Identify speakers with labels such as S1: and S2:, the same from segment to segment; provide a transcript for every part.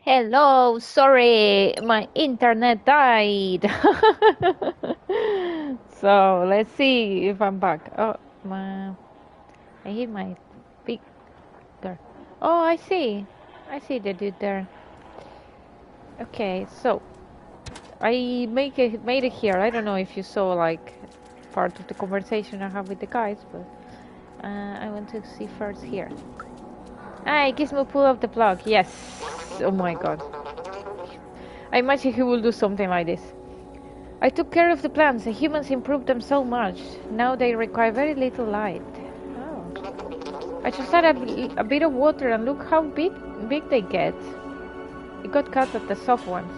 S1: Hello, sorry, my internet died. So let's see if I'm back. Oh, I hit my speaker. Oh, I see the dude there. Okay, so I made it here. I don't know if you saw like part of the conversation I have with the guys, but I want to see first here. Ah, Gizmo pull up the plug. Yes. Oh my god. I imagine he will do something like this. I took care of the plants. The humans improved them so much. Now they require very little light. Oh. I just add a bit of water and look how big they get. It got cut at the soft ones.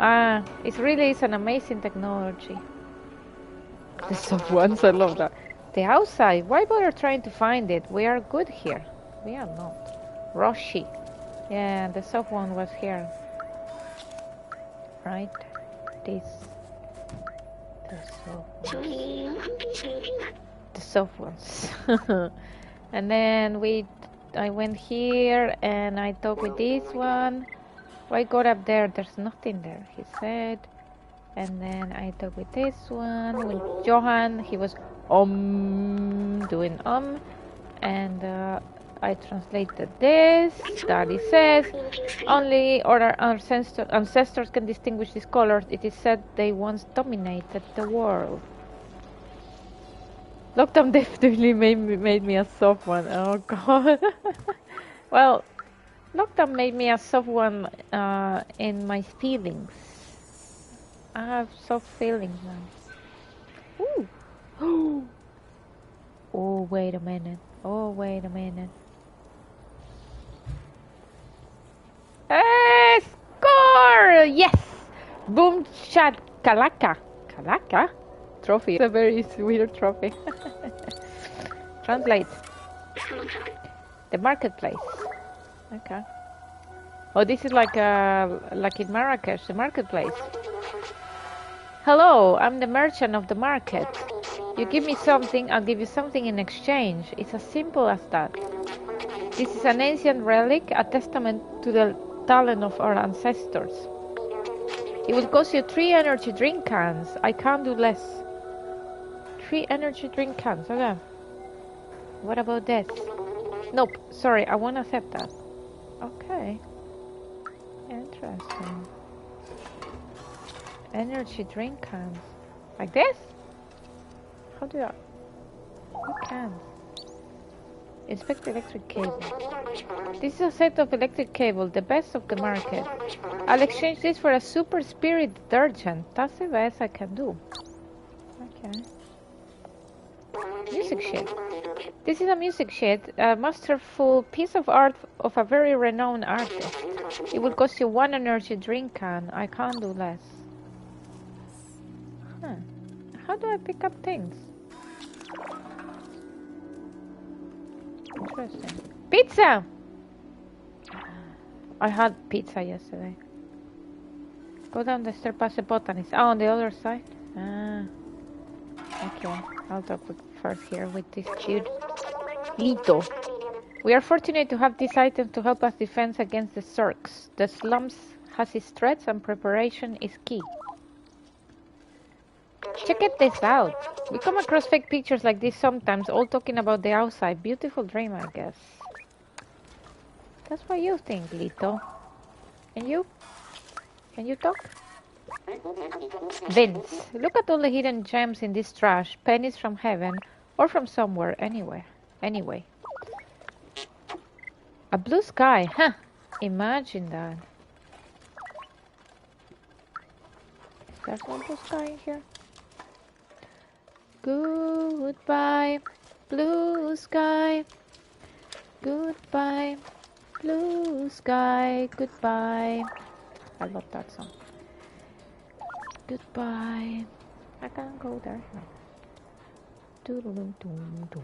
S1: Ah, it really is an amazing technology. The soft ones, I love that. The outside, why bother trying to find it? We are good here. We are not. Roshi. Yeah, the soft one was here. Right? This. The soft ones. And then I went here and I talked with this one. I got up there, there's nothing there, he said. And then I talked with this one, with Johan. He was doing and I translated this. That it says only our ancestors can distinguish these colors. It is said they once dominated the world. Lockdown definitely made me a soft one. Oh god. Well, Lockdown made me a soft one in my feelings. I have soft feelings now. Ooh. Oh, wait a minute. Oh, wait a minute. Score! Yes! Boom chat Kalaka. Kalaka? Trophy. It's a very weird trophy. Translate. The marketplace. Okay. Oh, this is like in Marrakesh, the marketplace. Hello, I'm the merchant of the market. You give me something, I'll give you something in exchange. It's as simple as that. This is an ancient relic, a testament to the talent of our ancestors. It will cost you 3 energy drink cans. I can't do less. 3 energy drink cans, okay. What about this? Nope, sorry, I won't accept that. Okay. Interesting. Energy drink cans. Like this? How do I... What cans? Inspect electric cable. This is a set of electric cable, the best of the market. I'll exchange this for a super spirit detergent. That's the best I can do. Okay. Music sheet. This is a music sheet, a masterful piece of art of a very renowned artist. It will cost you 1 energy drink can. I can't do less. Huh. How do I pick up things? Interesting. Pizza! I had pizza yesterday. Go down the stair past the botanist. Oh, on the other side? Ah. Okay, I'll talk first here with this dude. Lito. We are fortunate to have these items to help us defend against the Zergs. The slums has its threats and preparation is key. Check this out. We come across fake pictures like this sometimes, all talking about the outside. Beautiful dream, I guess. That's what you think, Lito. And you? Can you talk? Vince, look at all the hidden gems in this trash. Pennies from heaven, or from somewhere, anywhere. Anyway. A blue sky, huh? Imagine that. There's no blue sky in here. Goodbye, blue sky. Goodbye, blue sky. Goodbye. I love that song. Goodbye. I can't go there. No.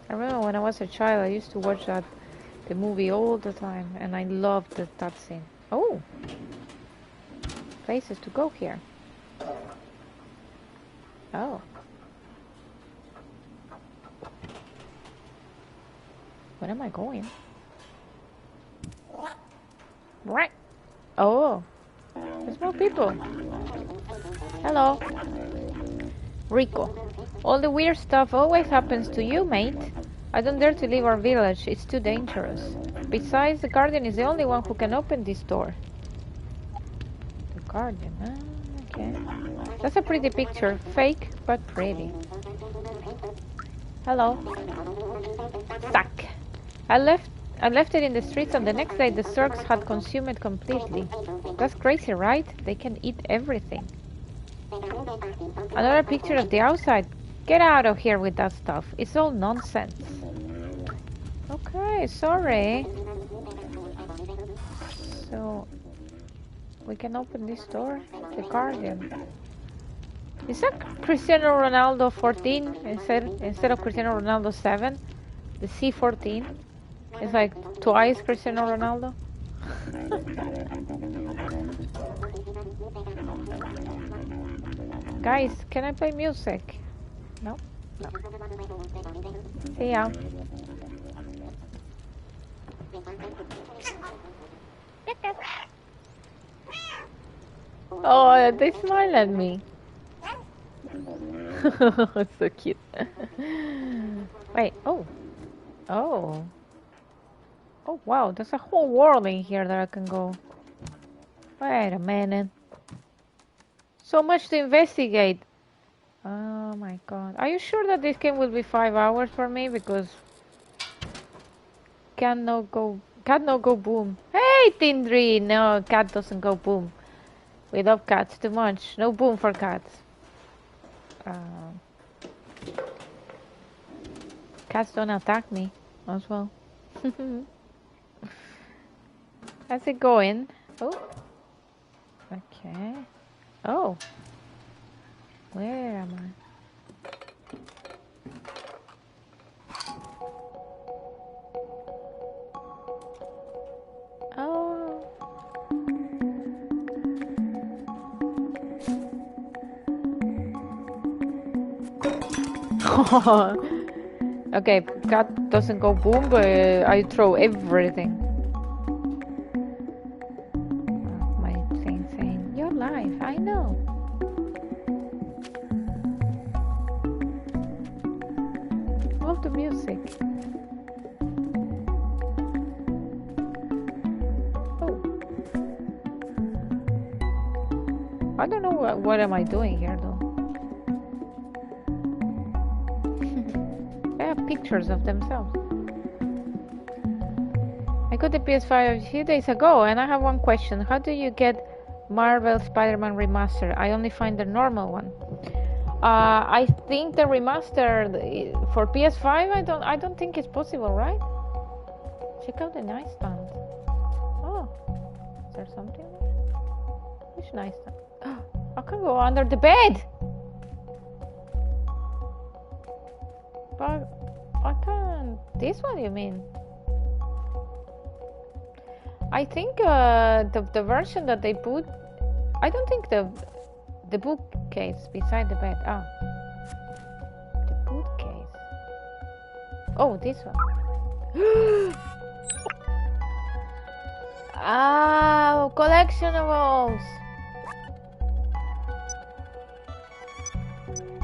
S1: I remember when I was a child, I used to watch the movie all the time, and I loved that scene. Oh, places to go here. Oh. Where am I going? Right. Oh, there's more people. Hello. Rico. All the weird stuff always happens to you, mate. I don't dare to leave our village. It's too dangerous. Besides, the Guardian is the only one who can open this door. The Guardian, okay. That's a pretty picture. Fake, but pretty. Hello. Stuck. I left it in the streets, and the next day the Zergs had consumed it completely. That's crazy, right? They can eat everything. Another picture of the outside. Get out of here with that stuff. It's all nonsense. Okay, sorry. So, we can open this door. The Guardian. Is that Cristiano Ronaldo 14 instead of Cristiano Ronaldo 7? The C14? It's like twice Cristiano Ronaldo. Guys, can I play music? No? No. See ya. Oh, they smile at me. It's so cute. Wait, oh. Oh. Oh, wow, there's a whole world in here that I can go. Wait a minute. So much to investigate. Oh my god. Are you sure that this game will be 5 hours for me? Because cat no go boom. Hey Tindri! No, cat doesn't go boom. We love cats too much. No boom for cats. Cats don't attack me as well. How's it going? Oh. Okay. Oh. Where am I? Oh. Okay, cat doesn't go boom, but I throw everything. My thing saying, you're live, I know. Love the music. Oh. I don't know what am I doing here though. They have pictures of themselves. I got the PS5 a few days ago and I have one question. How do you get Marvel Spider-Man Remastered? I only find the normal one. I think the remastered for PS5 I don't think it's possible, right? Check out the nightstand. Oh, is there something there? Which nightstand? I can go under the bed. But I can't. This one, you mean? I think the version that they put. I don't think the bookcase beside the bed. Ah, the bookcase. Oh, this one. Ah, collectionables.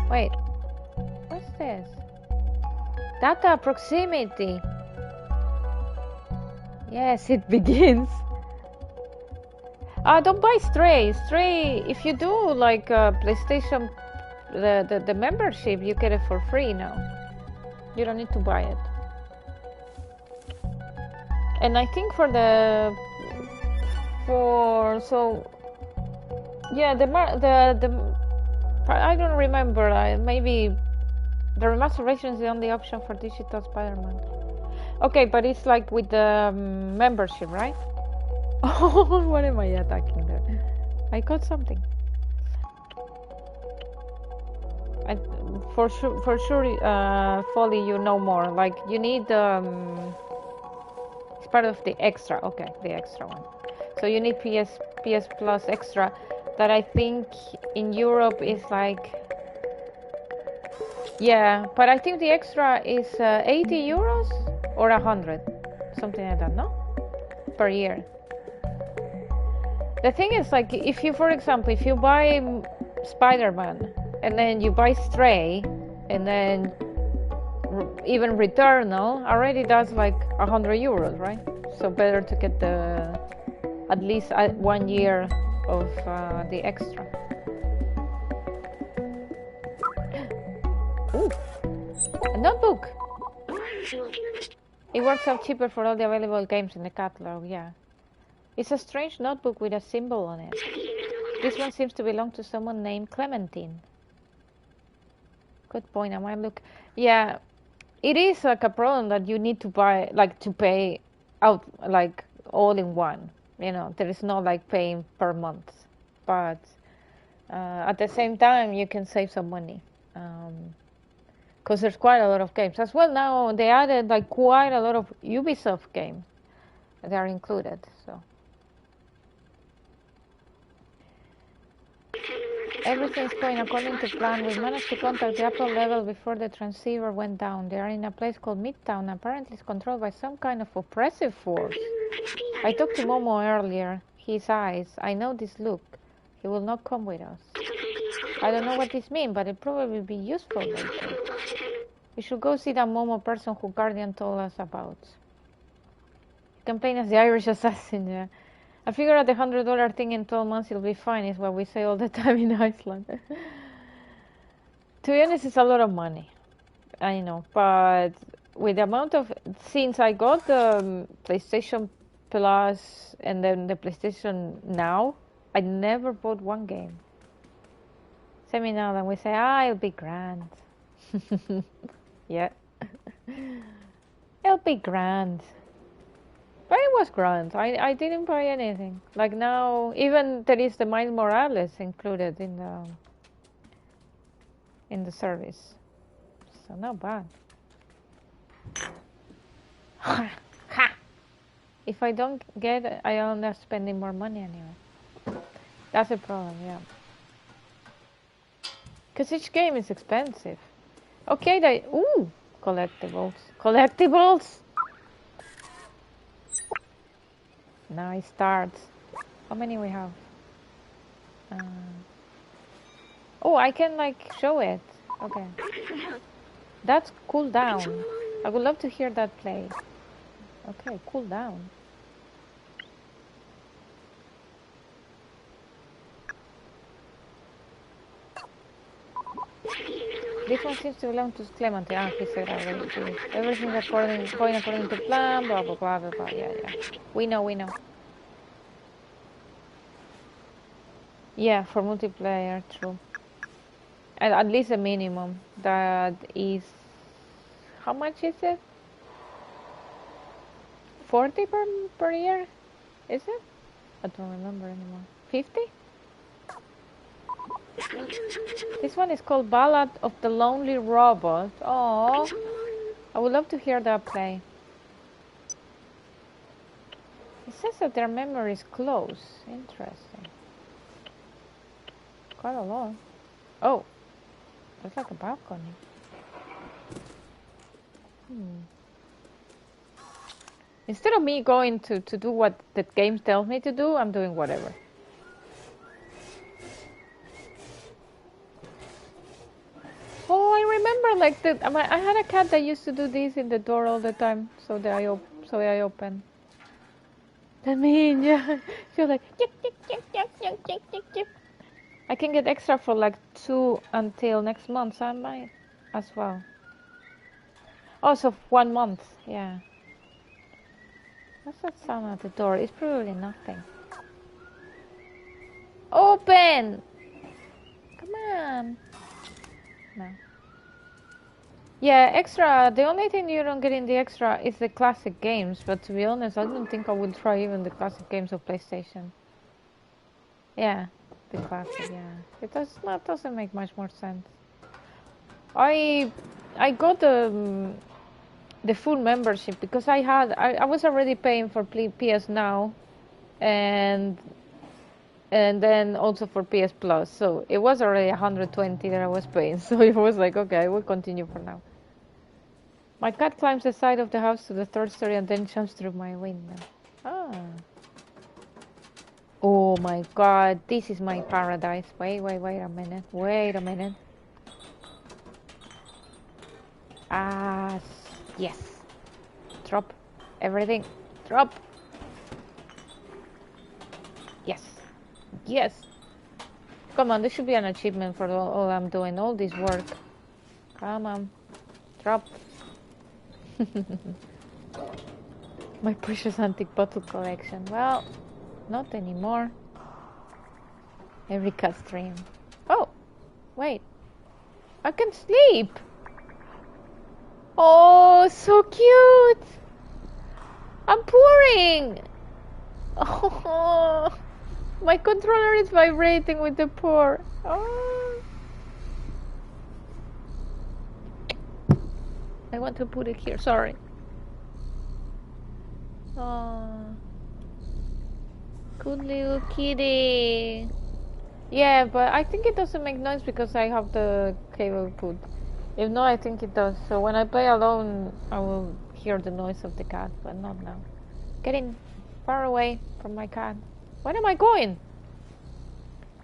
S1: Wait, what's this? Data proximity. Yes, it begins. Don't buy Stray. Stray, if you do like PlayStation, the membership, you get it for free now. You don't need to buy it. And I think yeah, I don't remember. Maybe the remasterization is the only option for Digital Spider-Man. Okay, but it's like with the membership, right? Oh, what am I attacking there? I got something. For sure, Folly, you know more. Like you need it's part of the extra. Okay, the extra one. So you need PS Plus extra. That I think in Europe is like. Yeah, but I think the extra is 80 euros or 100, something like that, no? Per year. The thing is, like, if you, for example, if you buy Spider-Man and then you buy Stray and then even Returnal, already that's like 100 euros, right? So better to get the at least 1 year of the extra. Ooh, a notebook. It works out cheaper for all the available games in the catalog. Yeah, it's a strange notebook with a symbol on it. This one seems to belong to someone named Clementine. Good point. I might look. Yeah, it is like a problem that you need to buy, like to pay out, like all in one. You know, there is no like paying per month, but at the same time you can save some money. Because there's quite a lot of games as well. Now they added like quite a lot of Ubisoft games that are included. So everything's going according to plan. We managed to contact the upper level before the transceiver went down. They are in a place called Midtown. Apparently it's controlled by some kind of oppressive force. I talked to Momo earlier. His eyes. I know this look. He will not come with us. I don't know what this means, but it probably will be useful later. We should go see that Momo person who Guardian told us about. You can play as the Irish assassin, yeah. I figure out the $100 thing in 12 months it'll be fine, is what we say all the time in Iceland. To be honest, it's a lot of money. I know, but with the amount of... Since I got the PlayStation Plus and then the PlayStation Now, I never bought one game. Send me now, then we say, it'll be grand. Yeah. It'll be grand. But it was grand. I didn't buy anything. Like now, even there is the Miles Morales included in the service. So not bad. Ha! If I don't get it, I end up spending more money anyway. That's a problem, yeah. Because each game is expensive. Okay, ooh, collectibles. Collectibles! Nice starts. How many we have? Oh, I can like show it. Okay. That's Cool Down. I would love to hear that play. Okay, Cool Down. This one seems to belong to Clementine. Ah, he said already. Everything's going according to plan, blah, blah, blah, blah, blah. Yeah. We know. Yeah, for multiplayer, true. And at least a minimum. That is... How much is it? 40 per year? Is it? I don't remember anymore. 50? This one is called Ballad of the Lonely Robot. Oh, I would love to hear that play. It says that their memory is close. Interesting. Quite a lot. Oh, that's like a balcony. Instead of me going to do what the game tells me to do, I'm doing whatever. Oh, I remember like I had a cat that used to do this in the door all the time, so I open. That mean, yeah. She was like, yip, yip, yip, yip, yip, yip, yip, yip. I can get extra for like 2 until next month, so I might as well. Oh, so 1 month, yeah. What's that sound at the door? It's probably nothing. Open! Come on. No. Yeah, extra. The only thing you don't get in the extra is the classic games, but to be honest, I don't think I would try even the classic games of PlayStation. Yeah, the classic, yeah. It doesn't make much more sense. I got the full membership because I was already paying for PS Now and then also for PS Plus, so it was already 120 that I was paying, so it was like, okay, I will continue for now. My cat climbs the side of the house to the 3rd story and then jumps through my window. Ah. Oh my god, this is my paradise. Wait a minute. Wait a minute. Ah, yes. Drop everything. Drop. Yes. Yes. Come on, there should be an achievement for all I'm doing, all this work. Come on. Drop. My precious antique bottle collection. Well, not anymore. Erika stream. Oh, wait. I can sleep. Oh, so cute. I'm pouring. Oh, my controller is vibrating with the pour. Oh. I want to put it here. Sorry. Oh, good little kitty. Yeah, but I think it doesn't make noise because I have the cable put. If not, I think it does. So when I play alone, I will hear the noise of the cat, but not now. Getting far away from my cat. Where am I going?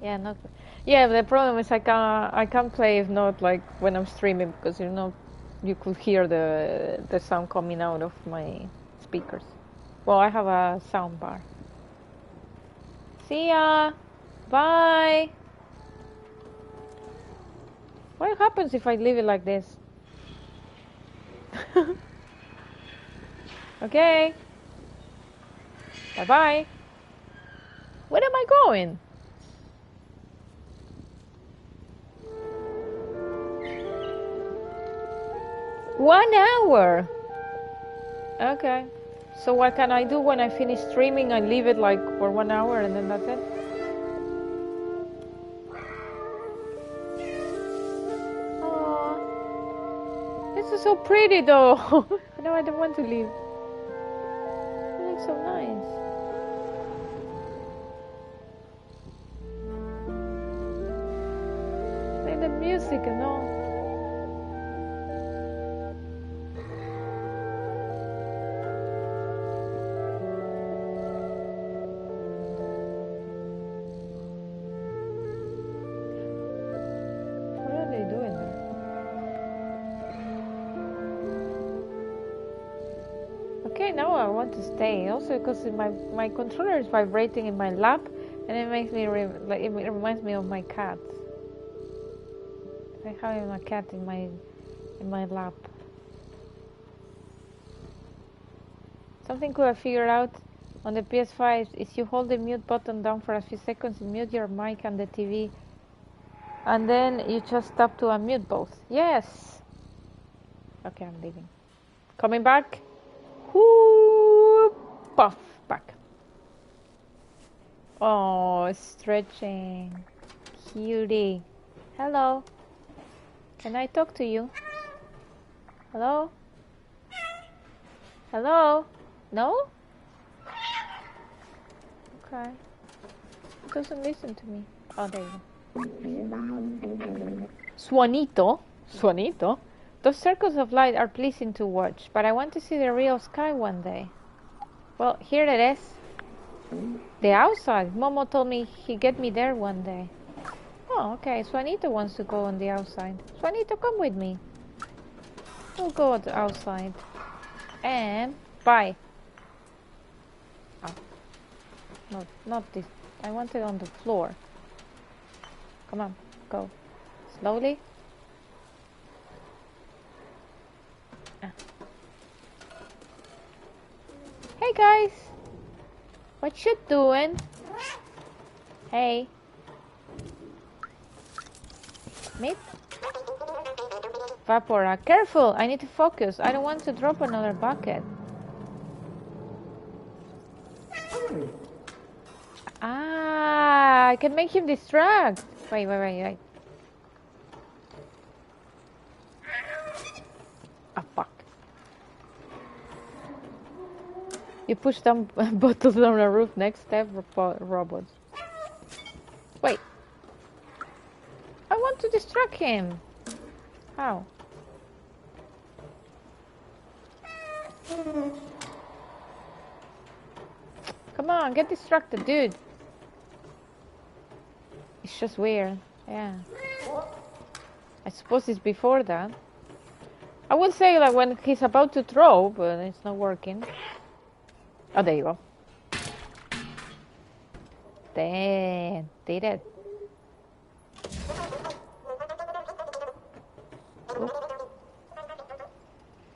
S1: Yeah, not. Yeah, the problem is I can't play if not like when I'm streaming because you could hear the sound coming out of my speakers. Well, I have a sound bar. See ya. Bye. What happens if I leave it like this? Okay. Bye-bye. Where am I going? One hour. Okay. So what can I do when I finish streaming? I leave it like for 1 hour and then that's it? Aww. This is so pretty though. No, I don't want to leave. It looks so nice. Play the music and all. Now I want to stay. Also because my controller is vibrating in my lap, and it makes me like it reminds me of my cat. I have my cat in my lap. Something cool I figured out on the PS5 is you hold the mute button down for a few seconds, mute your mic and the TV, and then you just tap to unmute both. Yes. Okay, I'm leaving. Coming back. Whoo, puff, back. Oh, stretching. Cutie. Hello. Can I talk to you? Hello? Hello? No? Okay. It doesn't listen to me. Oh, there you go. Swanito? Swanito? Those circles of light are pleasing to watch, but I want to see the real sky one day. Well, here it is. The outside. Momo told me he'd get me there one day. Oh, okay. Swanito wants to go on the outside. Swanito, come with me. We'll go outside. And bye. Oh. No, not this. I want it on the floor. Come on, go. Slowly. Hey guys, what you doing? Hey. Meet? Vapora, careful, I need to focus. I don't want to drop another bucket. Ah, I can make him distract. Wait. Ah, fuck. You push down bottles on the roof. Next step, robots. Wait. I want to distract him. How? Come on, get distracted, dude. just weird. Yeah. I suppose it's before that. I would say like when he's about to throw, but it's not working. Oh, there you go. Damn, did it. Oops.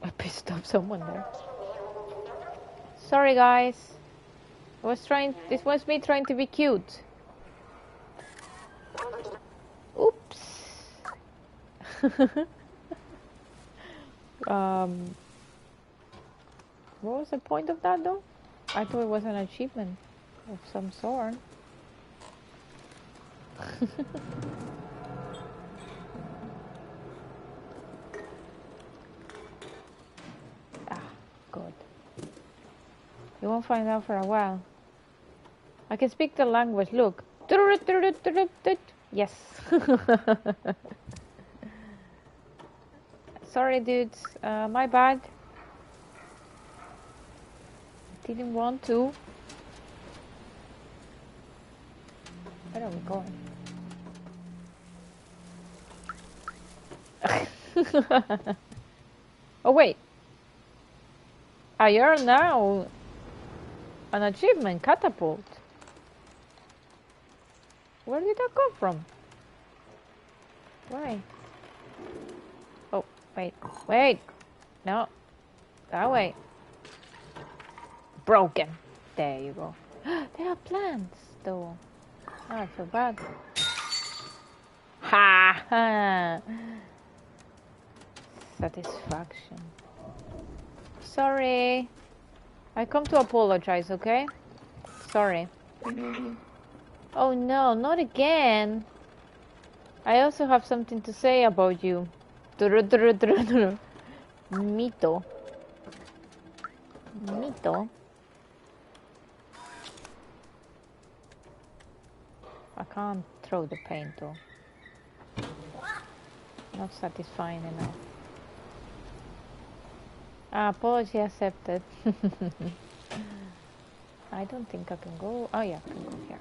S1: I pissed off someone there. Sorry, guys. This was me trying to be cute. Oops. What was the point of that though? I thought it was an achievement of some sort. Ah, good. You won't find out for a while. I can speak the language, look. Yes. Sorry, dudes. My bad. Didn't want to. Where are we going? Oh, wait. I earn now an achievement, catapult. Where did that come from? Why? Oh, wait. Wait! No. That way. Broken. There you go. There are plants, though. Oh, I feel bad. Ha ha! Satisfaction. Sorry. I come to apologize, okay? Sorry. Oh no, not again. I also have something to say about you. Mito. Mito. I can't throw the paint though. Not satisfying enough. Apology accepted. I don't think I can go. Oh yeah, I can go here.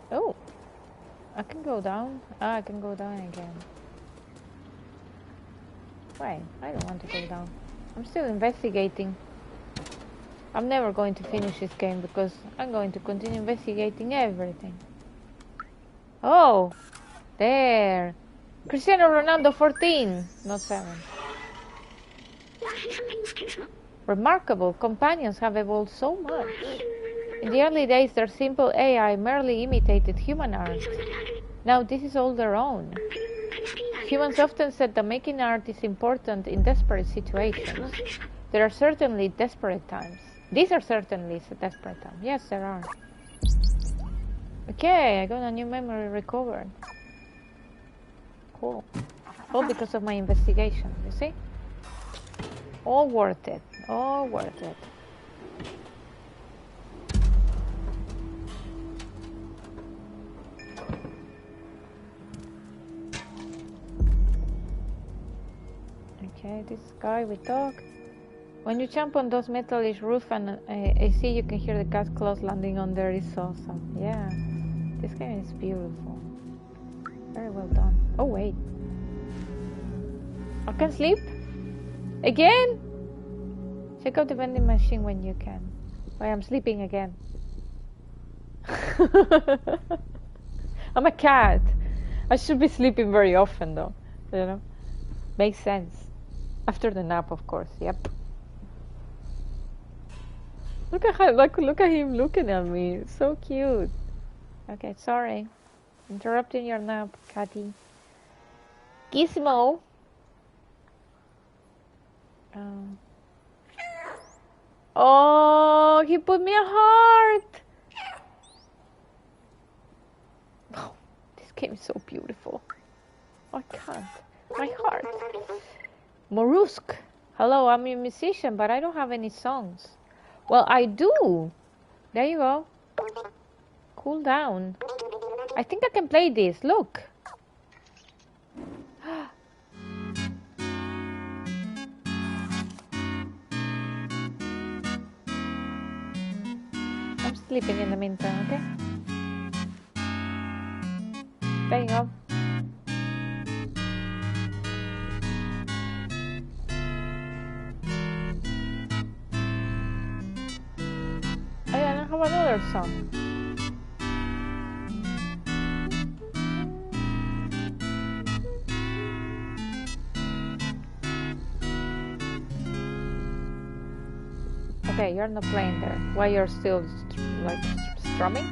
S1: Oh, I can go down. I can go down again. Wait, I don't want to go down. I'm still investigating. I'm never going to finish this game because I'm going to continue investigating everything. Oh, there. Cristiano Ronaldo 14, not 7. Remarkable, companions have evolved so much. In the early days, their simple AI merely imitated human art. Now this is all their own. Humans often said that making art is important in desperate situations. There are certainly desperate times. These are certainly desperate times. Yes, there are. Okay, I got a new memory recovered. Cool. All because of my investigation, you see? All worth it. All worth it. Okay, this guy we talk. When you jump on those metallish roof and AC, you can hear the cat claws landing on there. It's awesome. Yeah, this game is beautiful. Very well done. Oh wait, I can sleep again. Check out the vending machine when you can. Why, I'm sleeping again. I'm a cat. I should be sleeping very often, though. You know, makes sense. After the nap, of course. Yep. Look at how, look at him looking at me. It's so cute. Okay, sorry. Interrupting your nap, Catty. Gizmo. Oh, he put me a heart. Oh, this game is so beautiful. I can't. My heart. Morusk. Hello, I'm a musician, but I don't have any songs. Well, I do. There you go. Cool down. I think I can play this. Look. I'm sleeping in the meantime, okay? There you go. Oh yeah, I have another song. Okay, you're not playing there. Why you're still like strumming?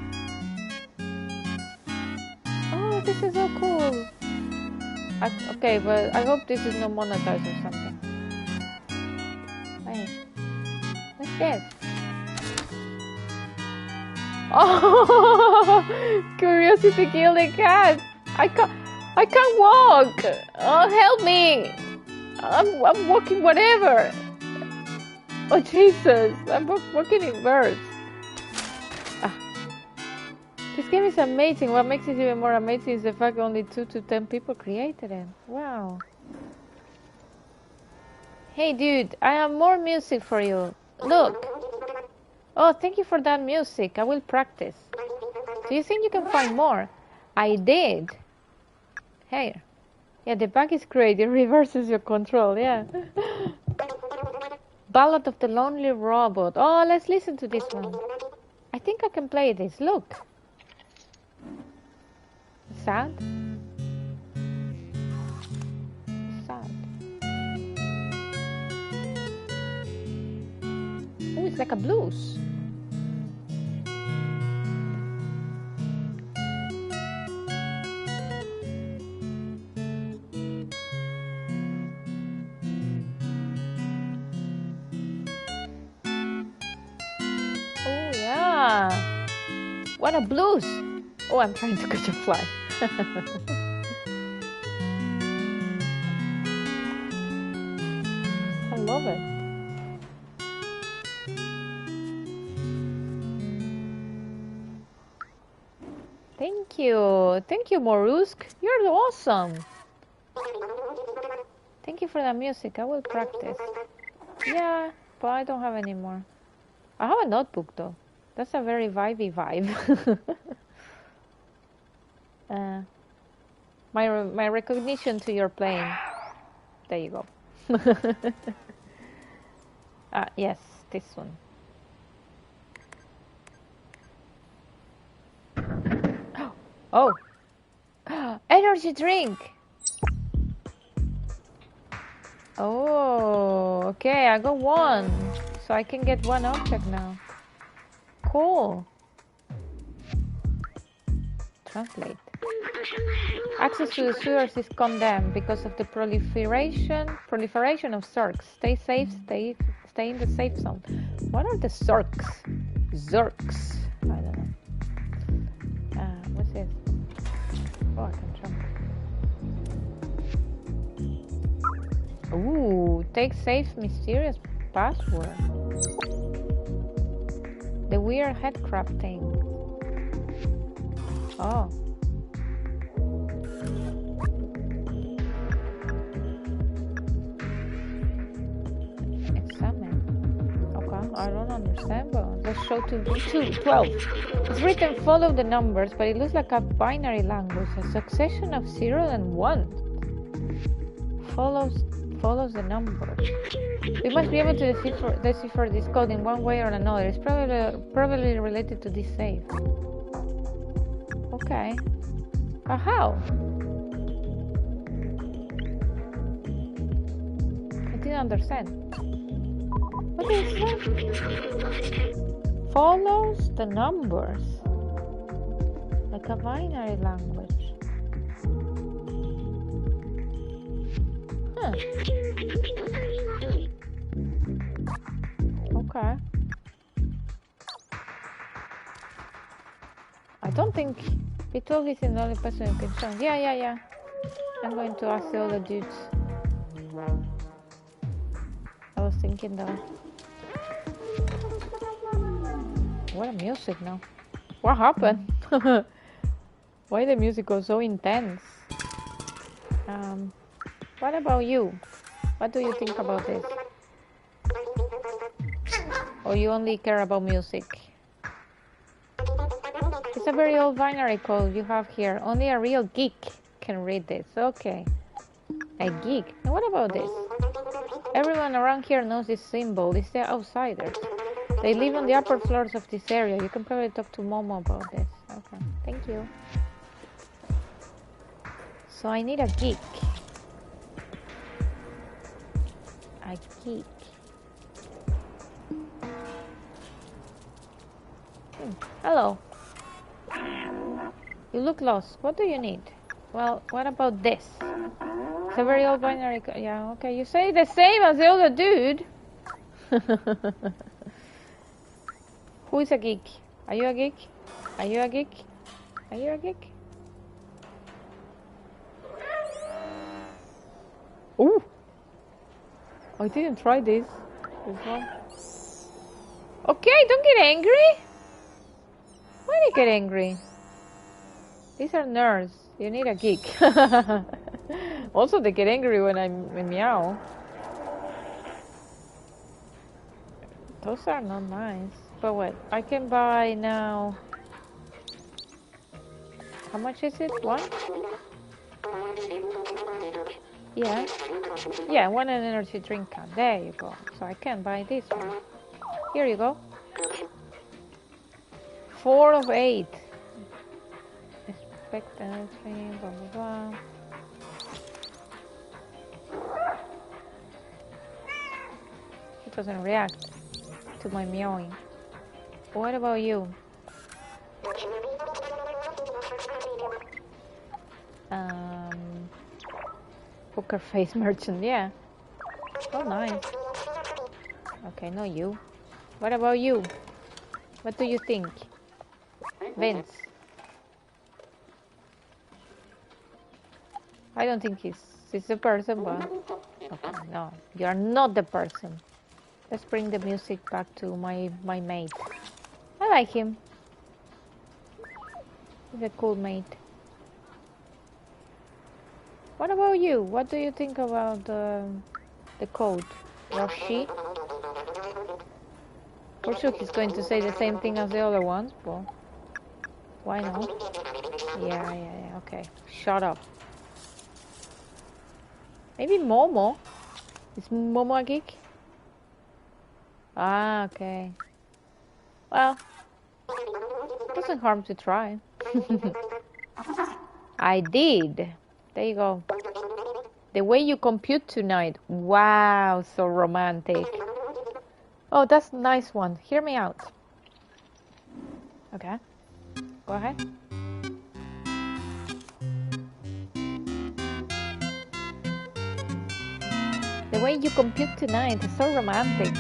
S1: Oh, this is so cool. Okay, but I hope this is not monetized or something. Wait, what's this? Oh, curiosity killed the cat. I can't walk. Oh, help me. I'm walking whatever. Oh, Jesus. I'm walking in birds. Ah. This game is amazing. What makes it even more amazing is the fact only 2 to 10 people created it. Wow. Hey, dude, I have more music for you. Look. Oh, thank you for that music. I will practice. Do you think you can find more? I did. Hey. Yeah, the bug is great. It reverses your control, yeah. Ballad of the Lonely Robot. Oh, let's listen to this one. I think I can play this. Look. Sad? Sad. Oh, it's like a blues. Oh, yeah. What a blues. Oh, I'm trying to catch a fly. I love it. Thank you. Thank you, Morusk. You're awesome. Thank you for that music. I will practice. Yeah, but I don't have any more. I have a notebook, though. That's a very vibey vibe. My recognition to your playing. There you go. Yes, this one. Oh! Energy drink! Oh, okay, I got one. So I can get one object now. Cool. Translate. Access to the sewers is condemned because of the proliferation of Zurks. Stay safe, stay in the safe zone. What are the Zurks? Zurks. I don't know. What's this? Oh, I can jump. Ooh, take safe mysterious password. The weird head crab thing. Oh. I don't understand, but let's show to 12. It's written follow the numbers, but it looks like a binary language, a succession of 0 and 1. Follows the numbers. We must be able to decipher this code in one way or another. It's probably related to this save. Okay. How? I didn't understand. What is that? Follows the numbers. Like a binary language. Huh. Okay. I don't think P12 is the only person who can show. Yeah. I'm going to ask the other dudes. I was thinking that. What a music now. What happened? Why the music goes so intense? What about you? What do you think about this? Or you only care about music? very old binary code you have here. Only a real geek can read this. Okay. A geek. And what about this? Everyone around here knows this symbol. It's the outsiders. They live on the upper floors of this area. You can probably talk to Momo about this. Okay. Thank you. So I need a geek. A geek. Hello. You look lost. What do you need? Well, what about this? It's a very old binary. Yeah, okay. You say the same as the other dude. Who is a geek? Are you a geek? Are you a geek? Are you a geek? Ooh! I didn't try this. This one. Okay, don't get angry. Why do you get angry? These are nerds. You need a geek. Also, they get angry when I meow. Those are not nice. But what? I can buy now. How much is it? One? Yeah. Yeah, one an energy drink can. There you go. So I can buy this one. Here you go. 4 of 8. Expectancy, blah blah blah. It doesn't react to my meowing. What about you? Poker face merchant, yeah. Oh, nice. Okay, no you. What about you? What do you think? Vince. I don't think he's the person, but... Okay, no. You are not the person. Let's bring the music back to my mate. I like him. He's a cool mate. What about you? What do you think about the code? Roshi? For sure he's going to say the same thing as the other ones, but why not? Yeah, okay. Shut up. Maybe Momo? Is Momo a geek? Ah, okay. Well, it doesn't harm to try. I did. There you go. The way you compute tonight. Wow, so romantic. Oh, that's a nice one. Hear me out. Okay. Go ahead. The way you compute tonight is so romantic.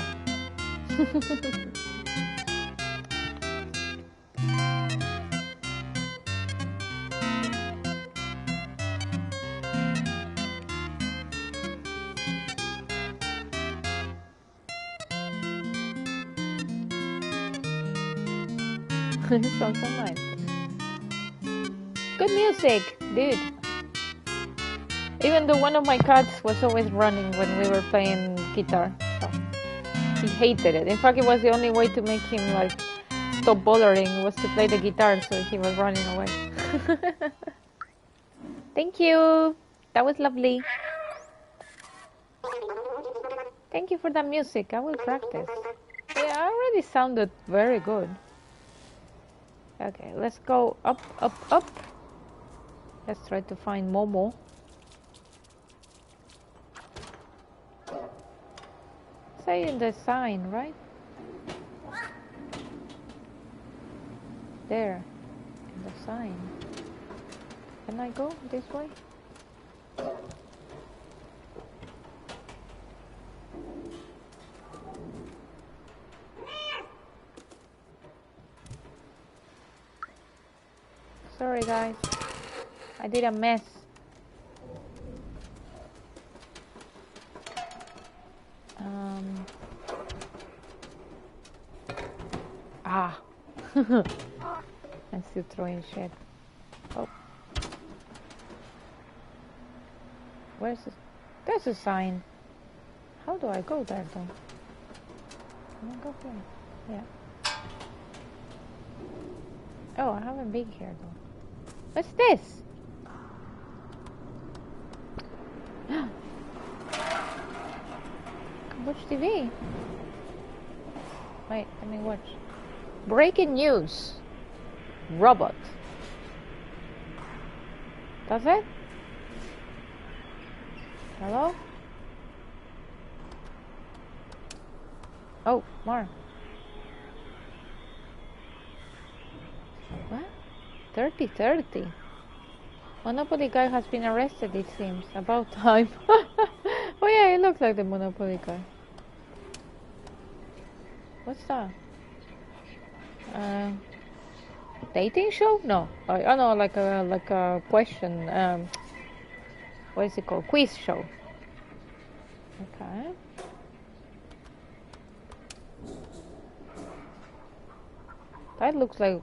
S1: It sounds so nice. Good music, dude. Even though one of my cats was always running when we were playing guitar, so he hated it. In fact, it was the only way to make him like stop bothering was to play the guitar, so he was running away. Thank you. That was lovely. Thank you for that music. I will practice. Yeah, I already sounded very good. Okay, let's go up, up, up. Let's try to find Momo. Say in the sign, right? There, in the sign. Can I go this way? Sorry guys, I did a mess. I'm still throwing shit. Oh. Where's this? There's a sign. How do I go there though? Can I go there? Yeah. Oh, I haven't been here though. What's this? Watch TV. Wait, let me watch. Breaking news. Robot. That's it? Hello? Oh, more. What? 30-30. Monopoly guy has been arrested, it seems. About time. Oh yeah, he looks like the Monopoly guy. What's that? Dating show? No. Oh no, like a question. What is it called? Quiz show. Okay. That looks like.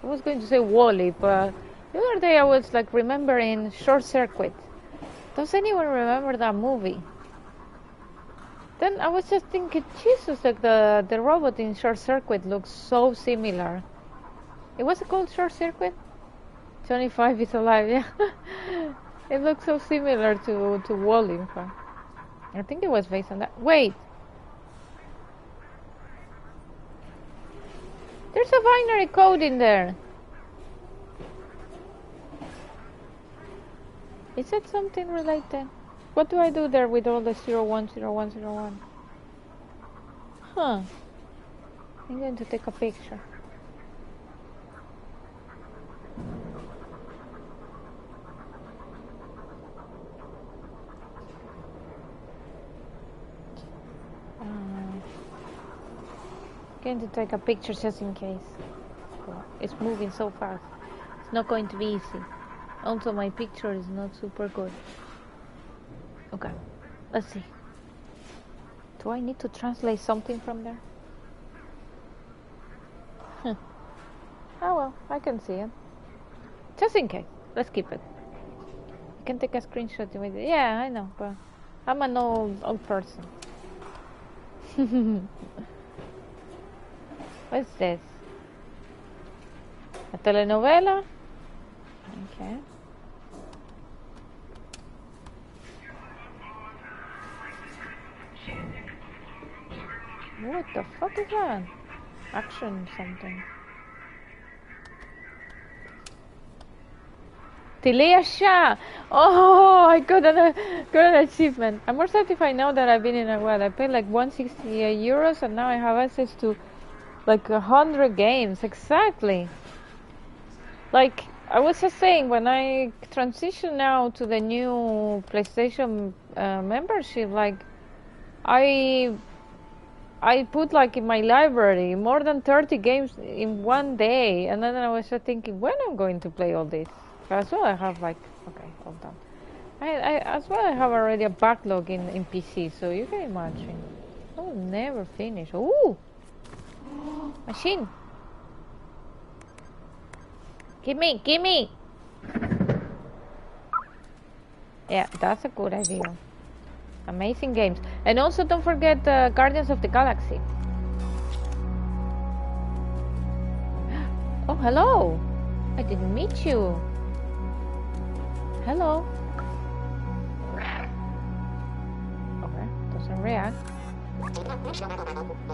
S1: I was going to say Wall-E, but the other day I was like remembering Short Circuit. Does anyone remember that movie? Then I was just thinking, Jesus, like the robot in Short Circuit looks so similar. It was called Short Circuit? 25 is alive, yeah. It looks so similar to Wall-E, in fact. I think it was based on that. Wait! There's a binary code in there. Is it something related? What do I do there with all the 010101? Huh. I'm going to take a picture. Going to take a picture just in case. It's moving so fast. It's not going to be easy. Also, my picture is not super good. Okay, let's see. Do I need to translate something from there? Oh well, I can see it. Just in case. Let's keep it. I can take a screenshot with it. Yeah, I know, but I'm an old person. What's this? A telenovela? Okay. What the fuck is that? Action something. Tilea Shah! Oh, I got an achievement. I'm more certified now that I've been in a while. I paid like 168 euros and now I have access to like 100 games. Exactly. Like, I was just saying, when I transition now to the new PlayStation membership, like, I put like in my library more than 30 games in one day, and then I was just thinking, when I'm going to play all this? As well, I have like, okay, hold on. As well, I have already a backlog in PC, so you can imagine. I will never finish. Ooh, machine. Gimme. Yeah, that's a good idea. Amazing games. And also don't forget Guardians of the Galaxy. Oh, hello. I didn't meet you. Hello. Okay, doesn't react.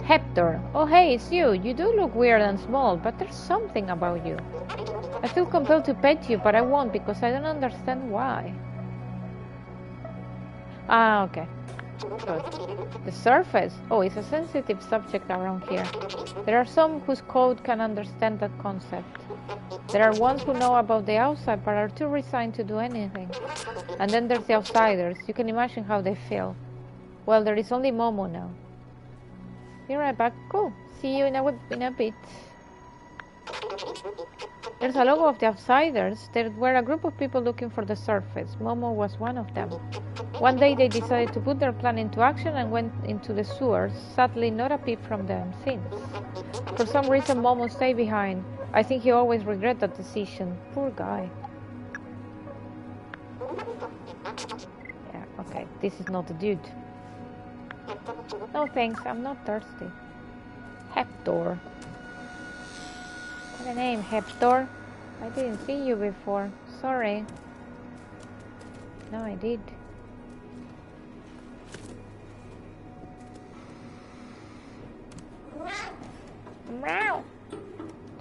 S1: Hector. Oh, hey, it's you. You do look weird and small, but there's something about you. I feel compelled to pet you, but I won't because I don't understand why. Ah, okay. Good. The surface. Oh, it's a sensitive subject around here. There are some whose code can understand that concept. There are ones who know about the outside but are too resigned to do anything. And then there's the outsiders. You can imagine how they feel. Well, there is only Momo now. Be right back. Cool. See you in a bit. There's a logo of the outsiders. There were a group of people looking for the surface. Momo was one of them. One day they decided to put their plan into action and went into the sewers. Sadly, not a peep from them since. For some reason, Momo stayed behind. I think he always regretted that decision. Poor guy. Yeah, okay. This is not the dude. No thanks, I'm not thirsty. Hector. What's the name? Hector? I didn't see you before. Sorry. No, I did. Meow.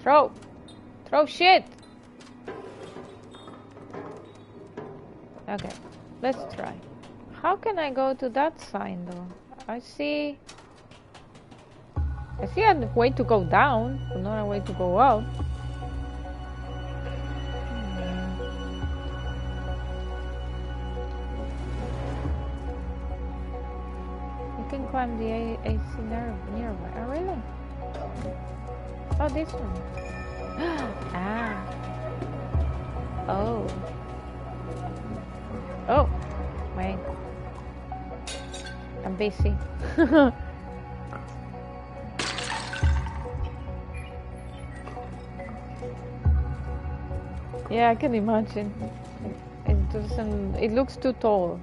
S1: Throw. Throw shit. Okay, let's try. How can I go to that sign though? I see a way to go down, but not a way to go up. You can climb the AC nearby. Oh, really? Oh, this one. Ah. Oh. Oh. Wait. I'm busy. Yeah, I can imagine. It doesn't. It looks too tall.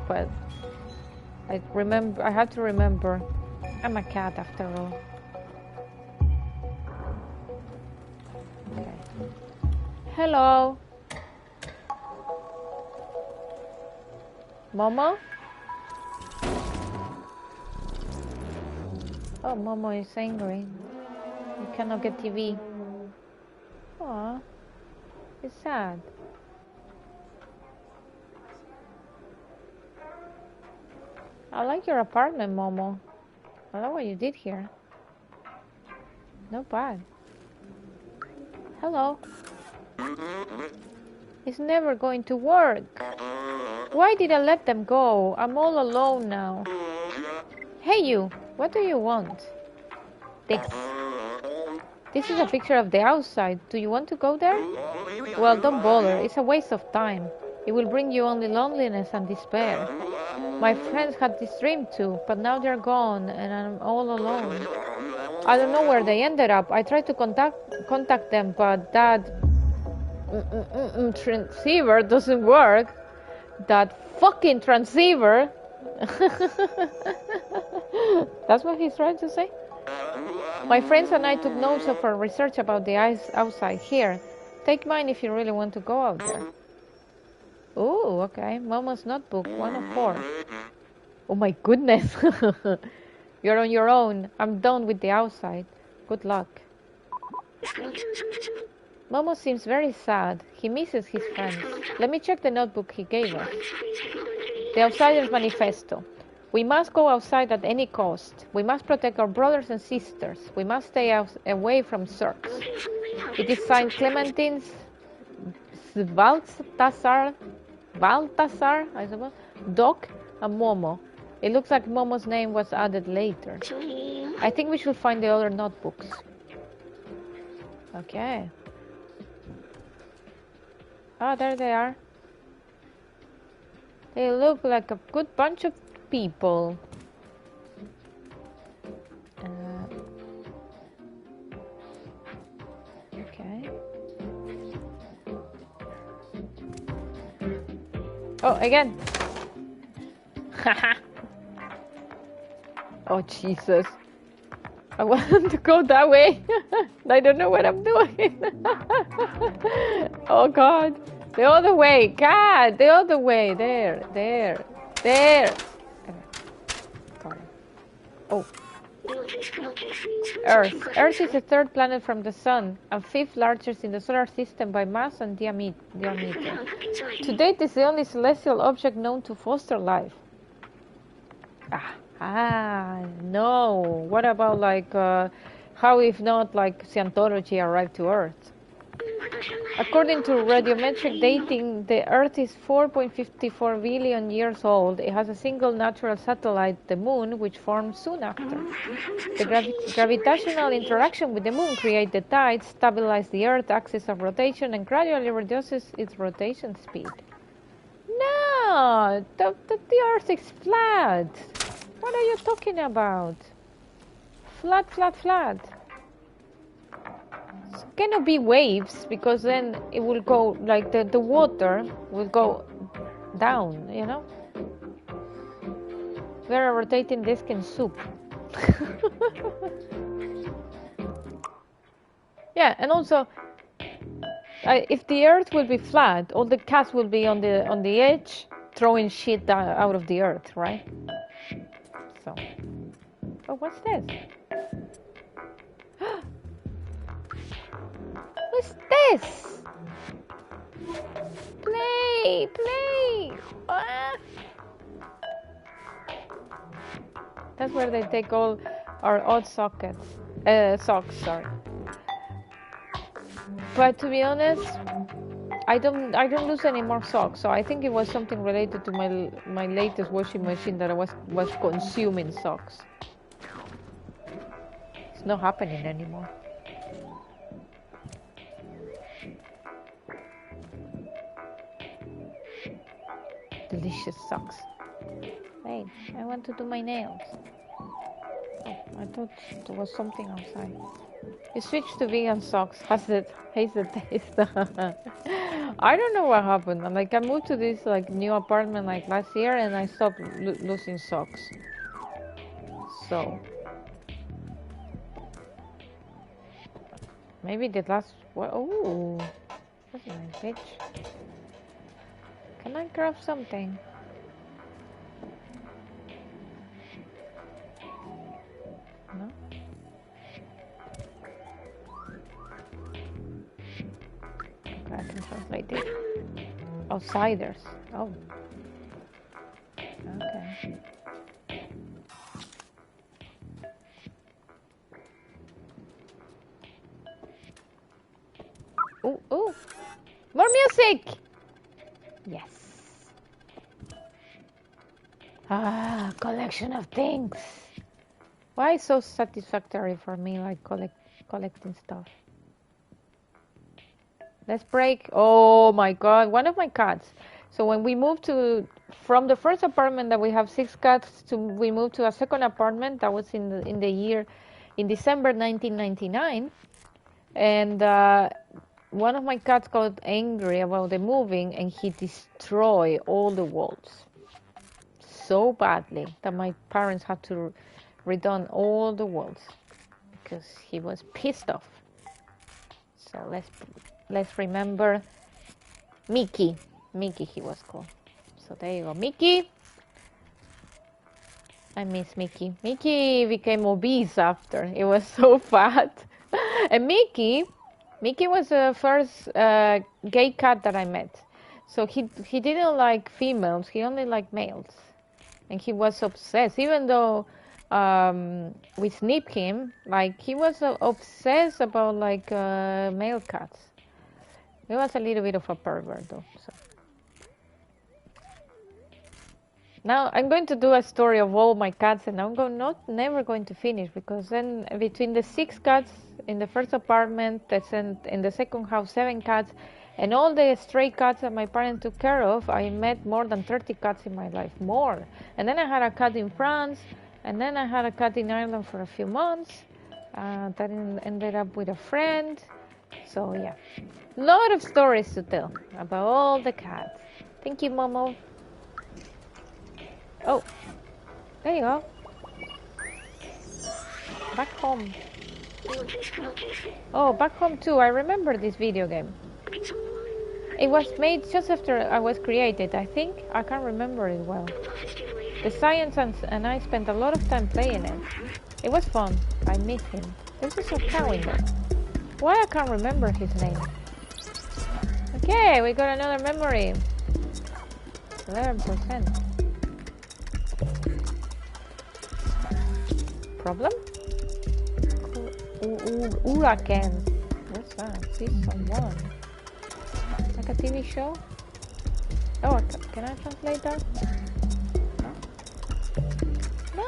S1: But I remember. I have to remember. I'm a cat after all. Okay. Hello. Momo? Oh, Momo is angry. You cannot get TV. Aw, it's sad. I like your apartment, Momo. I like what you did here. Not bad. Hello. It's never going to work. Why did I let them go? I'm all alone now. Hey you, what do you want? This is a picture of the outside. Do you want to go there? Well, don't bother. It's a waste of time. It will bring you only loneliness and despair. My friends had this dream too, but now they're gone and I'm all alone. I don't know where they ended up. I tried to contact them, but that transceiver doesn't work. That fucking transceiver. That's what he's trying to say? My friends and I took notes of our research about the ice outside here. Take mine if you really want to go out there. Oh, okay. Momo's notebook, 1 of 4. Oh my goodness. You're on your own. I'm done with the outside. Good luck. Momo seems very sad. He misses his friends. Let me check the notebook he gave us. The Outsider's Manifesto. We must go outside at any cost. We must protect our brothers and sisters. We must stay away from Zurks. It is signed Clementine Baltasar, I suppose, Doc, and Momo. It looks like Momo's name was added later. I think we should find the other notebooks. Okay. Oh, there they are. They look like a good bunch of people. Okay. Oh, again. Haha. Oh, Jesus. I want to go that way. I don't know what I'm doing. Oh, God. The other way. God, the other way. There. Okay. Got it. Oh. Earth. Earth is the third planet from the Sun and fifth largest in the solar system by mass and diameter. To date, it's the only celestial object known to foster life. No. What about how if not Scientology arrived to Earth? According to radiometric dating, the Earth is 4.54 billion years old. It has a single natural satellite, the Moon, which formed soon after. The gravitational interaction with the Moon creates the tides, stabilizes the Earth's axis of rotation, and gradually reduces its rotation speed. No! The Earth is flat! What are you talking about? Flat. It cannot be waves, because then it will go, the water will go down, you know? We're a rotating disk in soup. Yeah, and also, if the Earth will be flat, all the cats will be on the edge, throwing shit out of the Earth, right? So, oh, what's this? What's this? Play, play. Ah. That's where they take all our odd sockets, socks. Sorry. But to be honest, I don't lose any more socks. So I think it was something related to my latest washing machine that I was consuming socks. It's not happening anymore. Delicious socks. Wait, I want to do my nails. Oh, I thought there was something outside. You switched to vegan socks. Hates the taste. I don't know what happened. Like I moved to this like new apartment like last year, and I stopped losing socks. So maybe the last. Oh, that's a nice bitch. Can I grab something? No. Okay, I can translate it. Outsiders. Oh. Okay. Oh, oh. More music! Yes. Ah, collection of things. Why is so satisfactory for me, like collecting stuff? Let's break. Oh my god, one of my cats. So when we moved from the first apartment that we have 6 cats we moved to a second apartment that was in December 1999, and one of my cats got angry about the moving and he destroyed all the walls so badly that my parents had to redone all the walls because he was pissed off. So let's remember Mickey. Mickey he was called. So there you go, Mickey. I miss Mickey. Mickey became obese after. It was so fat. And Mickey was the first gay cat that I met. So he didn't like females. He only liked males. And he was obsessed. Even though we snipped him, like he was obsessed about like male cats. He was a little bit of a pervert though. So. Now I'm going to do a story of all my cats, and I'm never going to finish, because then between the 6 cats in the first apartment, in the second house 7 cats, and all the stray cats that my parents took care of, I met more than 30 cats in my life, more. And then I had a cat in France, and then I had a cat in Ireland for a few months. That ended up with a friend. So yeah, a lot of stories to tell about all the cats. Thank you, Momo. Oh, there you go. Back home. Oh, Back Home 2. I remember this video game. It was made just after I was created, I think. I can't remember it well. The science and I spent a lot of time playing it. It was fun. I miss him. There's just a cow in there. Why I can't remember his name. Okay, we got another memory. 11%. Problem? Huracan. What's that? Season 1. Like a TV show? Oh, can I translate that? No? No,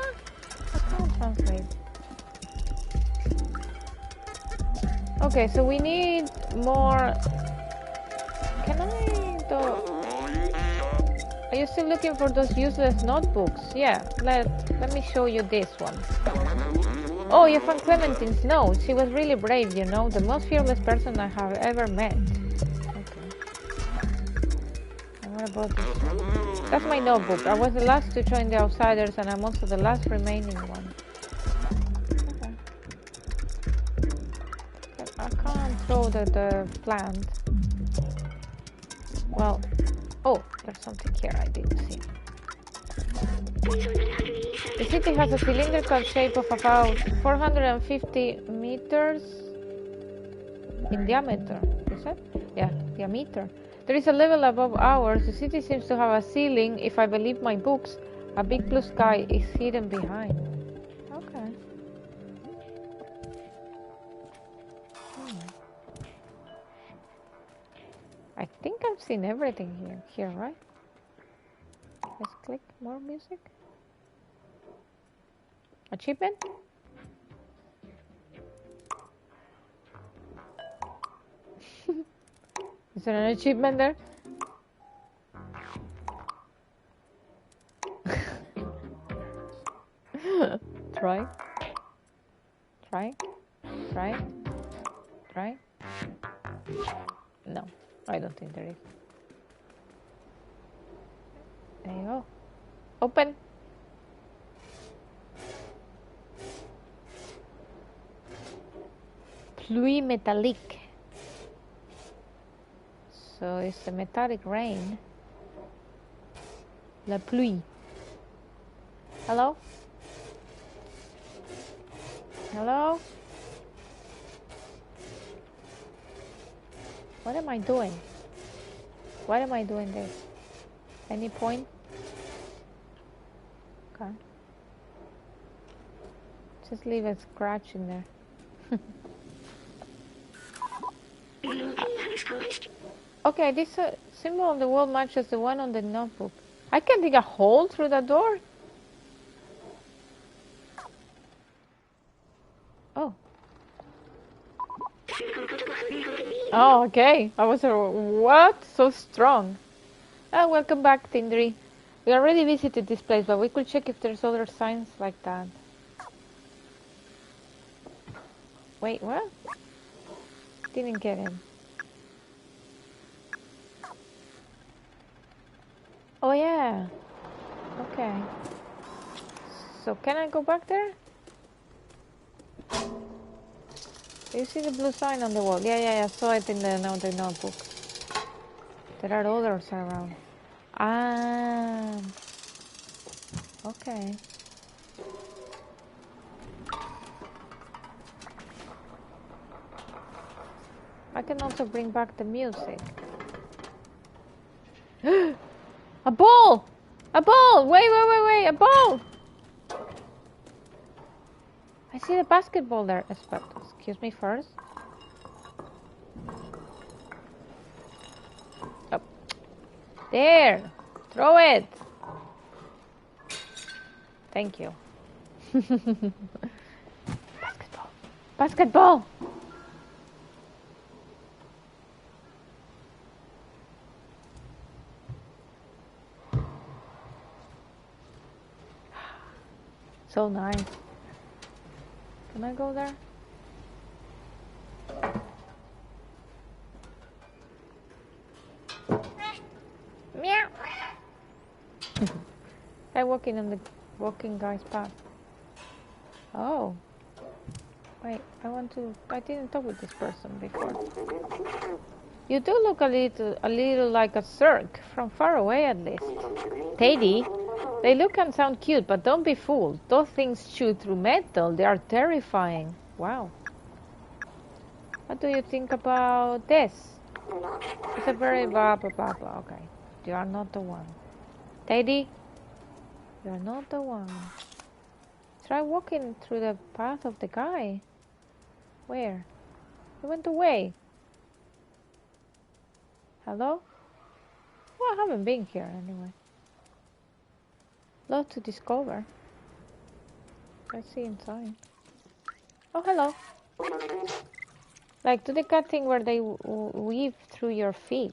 S1: I can't translate. Okay, so we need more. Can I do? Are you still looking for those useless notebooks? Yeah, let me show you this one. Oh, you found Clementine's note. She was really brave, you know, the most fearless person I have ever met. Okay. And what about this one? That's my notebook. I was the last to join the Outsiders, and I'm also the last remaining one. Okay. I can't throw the plant. Well, oh, there's something here I didn't see. The city has a cylindrical shape of about 450 meters in diameter. Is it? Yeah, diameter. There is a level above ours. The city seems to have a ceiling. If I believe my books, a big blue sky is hidden behind. Okay. I think I've seen everything here, right? Let's click more music. Achievement? Is there an achievement there? Try. No, I don't think there is. There you go. Open. Pluie métallique. So it's the metallic rain. La pluie. Hello? Hello? What am I doing? Why am I doing this? Any point? Okay. Just leave a scratch in there. Okay, this symbol on the wall matches the one on the notebook. I can dig a hole through the door? Oh. Oh, okay. I was what? So strong. Oh, welcome back, Tindri. We already visited this place, but we could check if there's other signs like that. Wait, what? Didn't get him. Oh, yeah. Okay. So, can I go back there? Do you see the blue sign on the wall? Yeah, I saw it in the notebook. There are others around. Ah. Okay. I can also bring back the music. A ball! A ball! Wait, a ball! I see the basketball there. Excuse me first. Up. There! Throw it! Thank you. Basketball! Basketball! So nice. Can I go there? Meow. I'm walking on the walking guy's path. Oh. Wait, I didn't talk with this person before. You do look a little like a Zerg, from far away at least. Teddy, they look and sound cute, but don't be fooled. Those things shoot through metal. They are terrifying. Wow. What do you think about this? It's a very blah. Okay, you are not the one. Teddy, you are not the one. Try walking through the path of the guy. Where? He went away. Hello? Well, I haven't been here anyway. Lot to discover. Let's see inside. Oh, hello. Like, do the cat thing where they weave through your feet.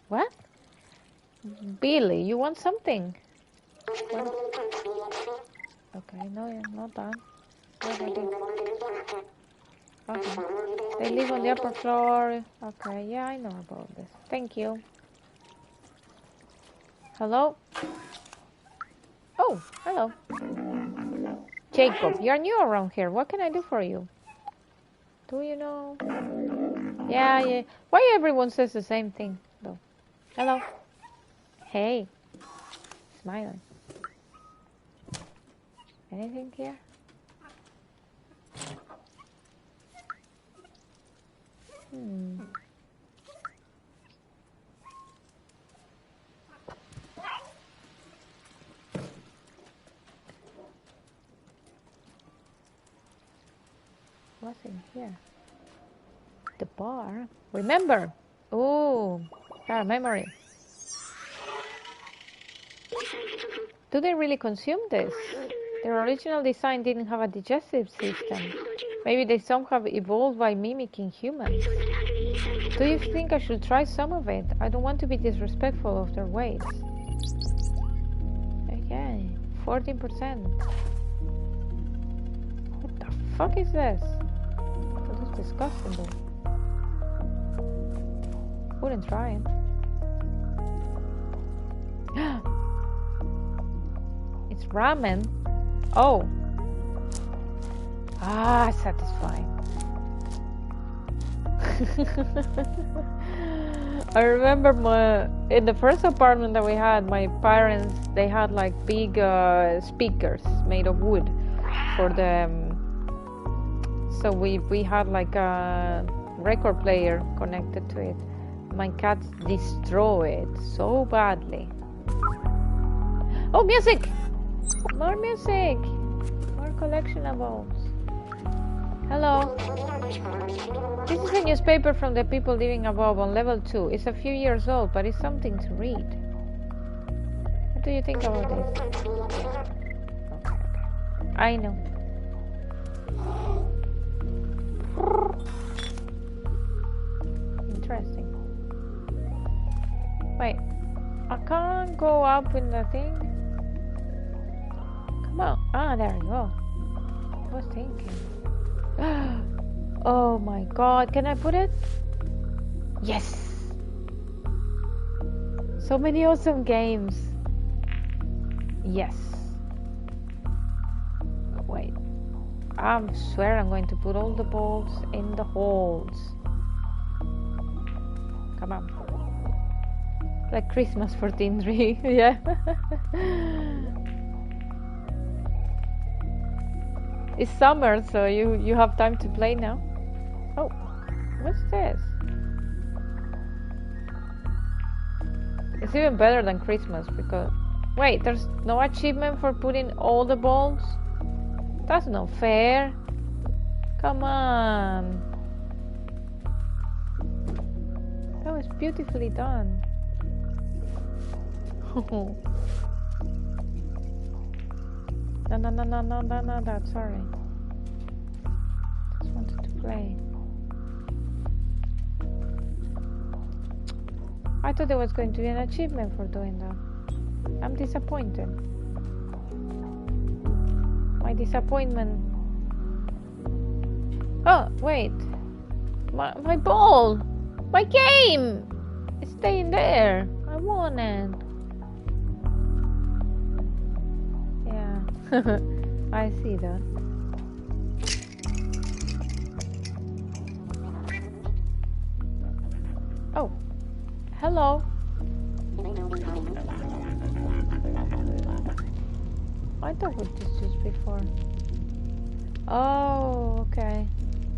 S1: What? Billy, you want something? What? Okay, no, you're not done. What are they? Okay. They live on the upper floor. Okay, yeah, I know about this. Thank you. Hello? Oh, hello. Jacob, you're new around here. What can I do for you? Do you know? Yeah, yeah. Why everyone says the same thing, though? Hello. Hey. Smiling. Anything here? Hmm. What's in here? The bar. Remember. Oh, got a memory. Do they really consume this? Their original design didn't have a digestive system. Maybe they somehow evolved by mimicking humans. Do you think I should try some of it? I don't want to be disrespectful of their ways. Okay, 14%. What the fuck is this? That looks disgusting though. Wouldn't try it. It's ramen. Oh. Ah, satisfying. I remember in the first apartment that we had, my parents, they had like big speakers made of wood for the so we had like a record player connected to it. My cats destroy it so badly. Oh, music! More music! More collectionables. Hello. This is a newspaper from the people living above on level 2. It's a few years old, but it's something to read. What do you think about this? Okay. I know. Interesting. Wait. I can't go up in the thing? Come on. Ah, there you go. I was thinking. Oh my god, can I put it? Yes! So many awesome games. Yes. Wait. I swear I'm going to put all the balls in the holes. Come on. Like Christmas for Tindri, yeah. It's summer, so you have time to play now. Oh, what's this? It's even better than Christmas because... Wait, there's no achievement for putting all the balls? That's not fair. Come on. That was beautifully done. No, that's sorry. Just wanted to play. I thought there was going to be an achievement for doing that. I'm disappointed. My disappointment. Oh, wait. My ball! My game! It's staying there. I want it. I see that. Oh, hello. I thought we did this before. Oh, okay.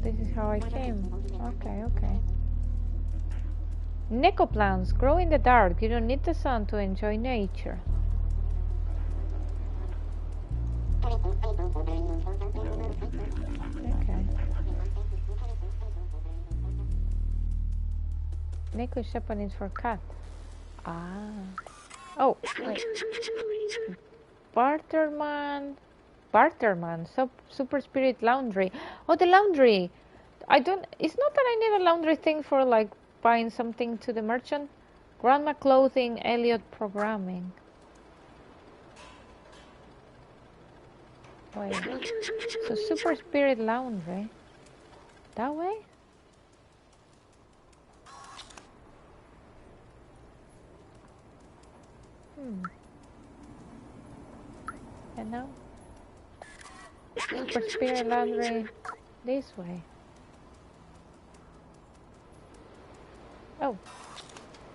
S1: This is how I came. Okay. Necoplants grow in the dark. You don't need the sun to enjoy nature. Okay. Neko is Japanese for cat. Ah. Oh, wait. Barterman. Super Spirit Laundry. Oh, the laundry. It's not that I need a laundry thing for like buying something to the merchant. Grandma Clothing, Elliot Programming. Wait. So Super Spirit Laundry. That way? And now? Super Spirit Laundry this way. Oh.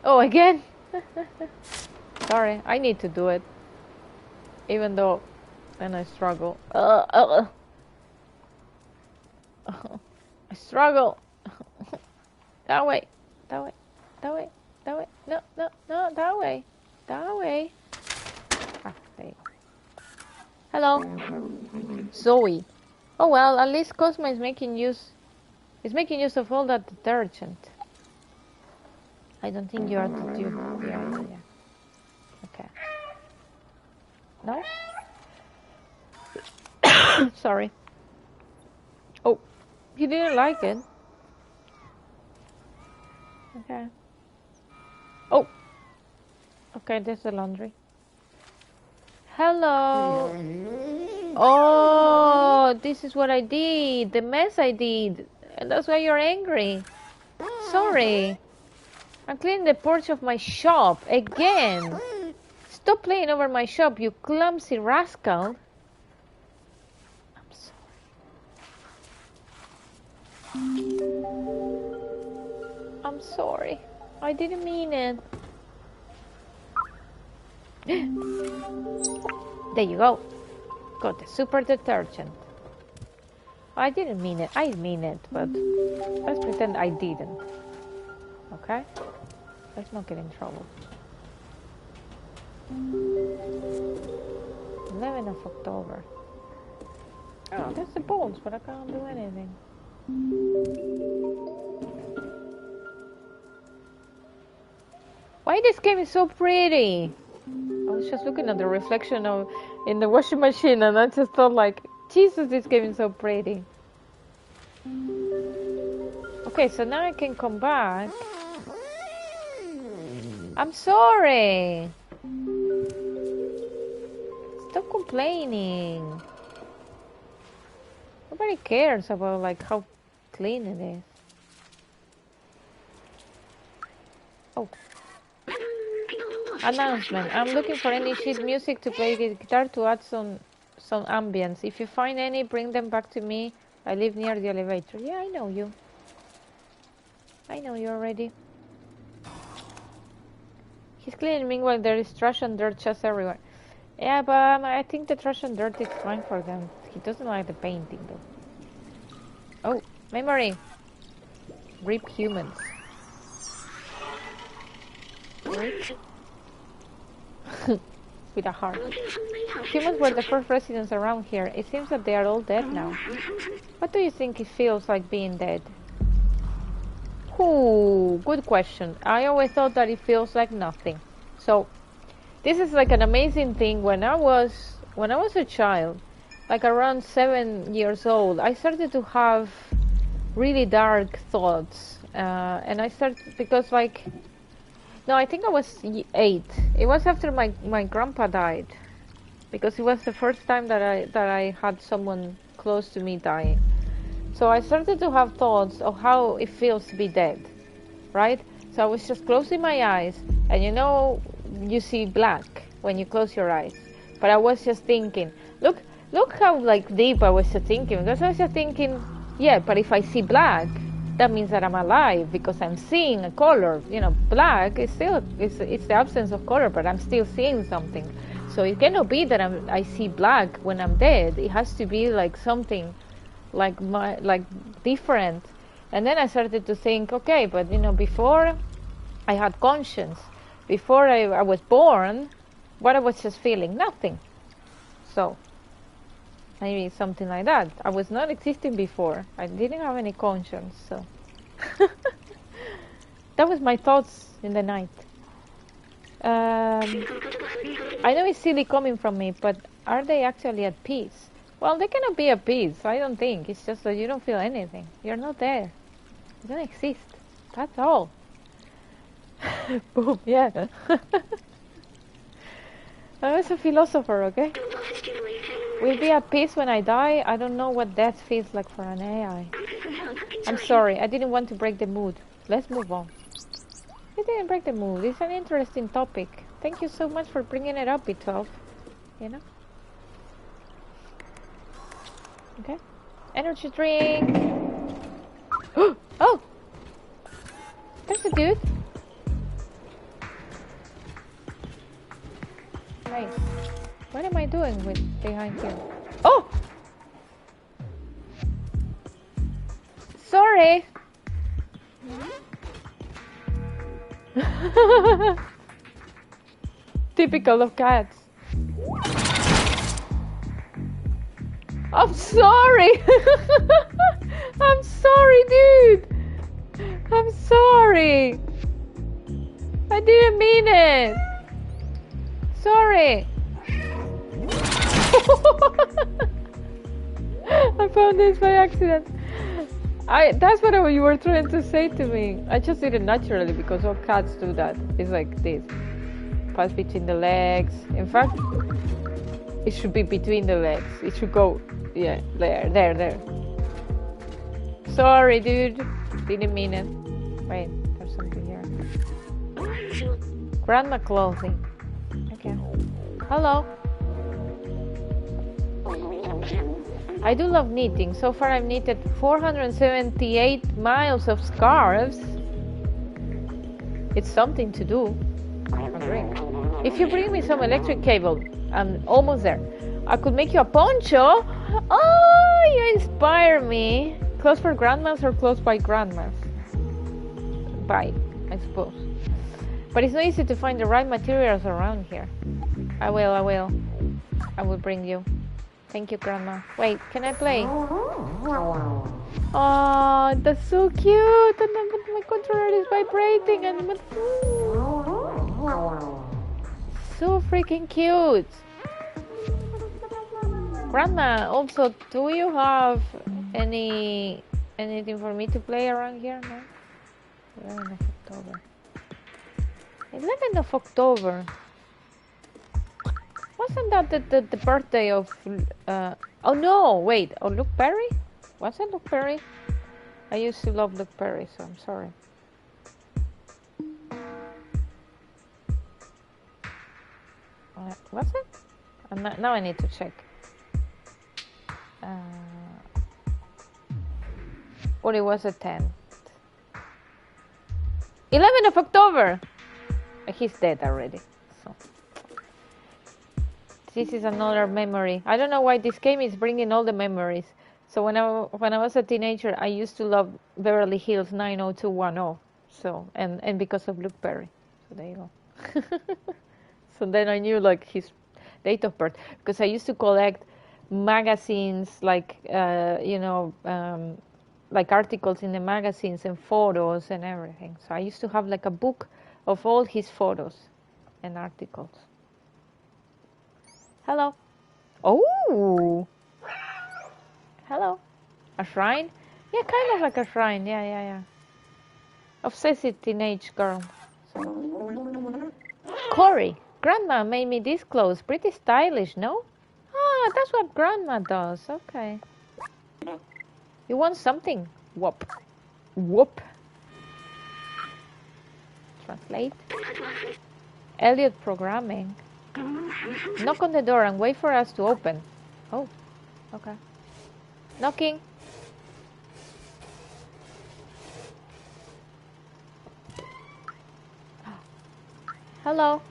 S1: Oh, again? Sorry, I need to do it. Even though then I struggle. I struggle. That way. That way. That way. That way. No, no, no, that way. That way. Ah, there you go. Hello. Zoe. Oh well, at least Cosmo is making use of all that detergent. I don't think you are the dude. Yeah. Okay. No? Sorry. Oh, you didn't like it. Okay. Oh. Okay, there's the laundry. Hello. Oh, this is what I did. The mess I did. And that's why you're angry. Sorry. I'm cleaning the porch of my shop again. Stop playing over my shop, you clumsy rascal. I'm sorry. I'm sorry. I didn't mean it. There you go. Got the super detergent. I didn't mean it. I mean it, but let's pretend I didn't. Okay? Let's not get in trouble. 11th of October. Oh, that's the bolts, but I can't do anything. Why this game is so pretty? I was just looking at the reflection in the washing machine and I just thought like, Jesus, this game is so pretty. Okay, so now I can come back. I'm sorry. Stop complaining. Nobody cares about like how clean it is. Oh. Announcement. I'm looking for any sheet music to play the guitar to add some ambience. If you find any, bring them back to me. I live near the elevator. Yeah, I know you. I know you already. He's cleaning. Meanwhile, there is trash and dirt just everywhere. Yeah, but I think the trash and dirt is fine for them. He doesn't like the painting, though. Oh, memory. Rip humans. Rip? With a heart. Humans were the first residents around here. It seems that they are all dead now. What do you think it feels like being dead? Ooh, good question. I always thought that it feels like nothing. So, this is like an amazing thing. When I was a child, like around 7 years old, I started to have really dark thoughts, and I started because like. No, I think I was 8. It was after my grandpa died, because it was the first time that I had someone close to me dying. So I started to have thoughts of how it feels to be dead, right? So I was just closing my eyes, and you see black when you close your eyes. But I was just thinking, look how like deep I was just thinking, because I was just thinking, yeah, but if I see black, that means that I'm alive because I'm seeing a color. Black is still it's the absence of color, but I'm still seeing something. So it cannot be that I see black when I'm dead. It has to be like something like different. And then I started to think, okay, but before I had conscience, before I was born, what I was just feeling, nothing. So maybe something like that. I was not existing before. I didn't have any conscience, so that was my thoughts in the night. I know it's silly coming from me, but are they actually at peace? Well, they cannot be at peace. I don't think. It's just that you don't feel anything. You're not there. You don't exist. That's all. Boom, yeah. I was a philosopher, okay? We'll be at peace when I die. I don't know what death feels like for an AI. I'm sorry, I didn't want to break the mood. Let's move on. It didn't break the mood. It's an interesting topic. Thank you so much for bringing it up, B12. Okay. Energy drink. Oh! There's a dude. doing with behind you? Oh! Sorry! Typical of cats. I'm sorry! I'm sorry, dude! I'm sorry! I didn't mean it! Sorry! I found this by accident. That's what you were trying to say to me. I just did it naturally because all cats do that. It's like this. Pass between the legs. In fact, it should be between the legs. It should go, yeah, there. Sorry, dude. Didn't mean it. Wait, there's something here. Grandma clothing. Okay. Hello. I do love knitting. So far I've knitted 478 miles of scarves. It's something to do. If you bring me some electric cable, I'm almost there. I could make you a poncho. Oh, you inspire me. Clothes for grandmas or clothes by grandmas? By, I suppose. But it's not easy to find the right materials around here. I will bring you. Thank you, Grandma. Wait, can I play? Oh, that's so cute. And my controller is vibrating and so freaking cute. Grandma, also, do you have anything for me to play around here? No? 11th of October. 11th of October. Wasn't that the birthday of... oh no, wait. Oh, Luke Perry? Was it Luke Perry? I used to love Luke Perry, so I'm sorry. Was it? Now I need to check. Or it was the 10th. 11th of October! He's dead already. So this is another memory. I don't know why this game is bringing all the memories. So when I was a teenager, I used to love Beverly Hills 90210. So and because of Luke Perry. So there you go. So then I knew like his date of birth because I used to collect magazines like like articles in the magazines and photos and everything. So I used to have like a book of all his photos and articles. Hello. Oh. Hello. A shrine? Yeah, kind of like a shrine. Yeah. Obsessive teenage girl. So. Corey. Grandma made me these clothes. Pretty stylish, no? Ah, that's what Grandma does. Okay. You want something? Whoop. Whoop. Translate. Elliot programming. Knock on the door and wait for us to open. Oh, okay. Knocking. Hello.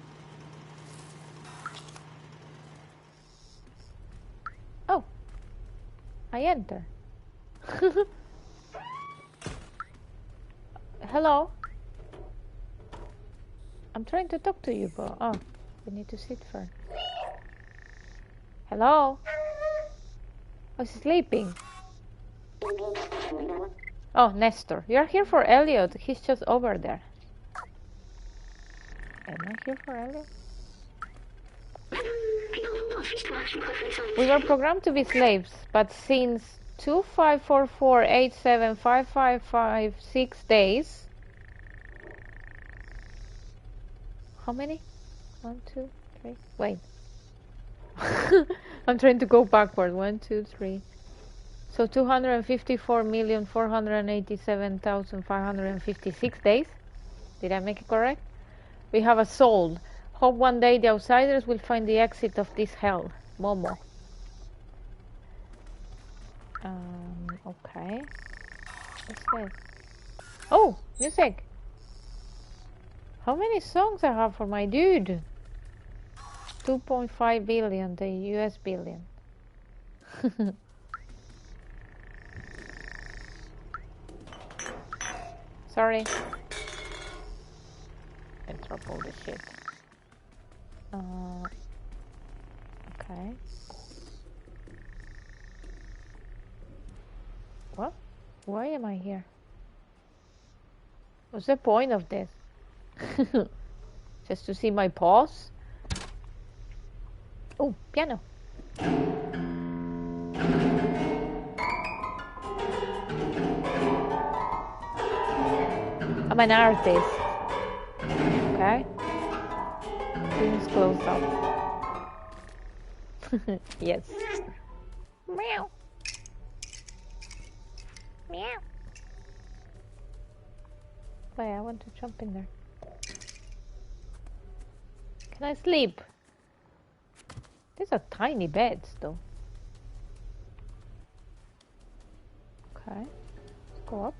S1: Oh, I enter. Hello. I'm trying to talk to you, but oh, we need to sit first. Hello. Oh, she's sleeping. Oh, Nestor, you're here for Elliot. He's just over there. Am I here for Elliot? We were programmed to be slaves, but since 2544875556 days. How many? 1, 2, 3. Wait. I'm trying to go backward. 1, 2, 3. So 254,487,556 days. Did I make it correct? We have a soul. Hope one day the outsiders will find the exit of this hell. Momo. Okay. What's this? Oh, music. How many songs I have for my dude? 2.5 billion, the US billion. Sorry. I drop all the shit. Okay. What? Why am I here? What's the point of this? Just to see my paws? Oh, piano. I'm an artist. Okay. Things close up. Yes. Meow. Meow. Wait, I want to jump in there. Can I sleep? These are tiny beds, though. Okay. Let's go up.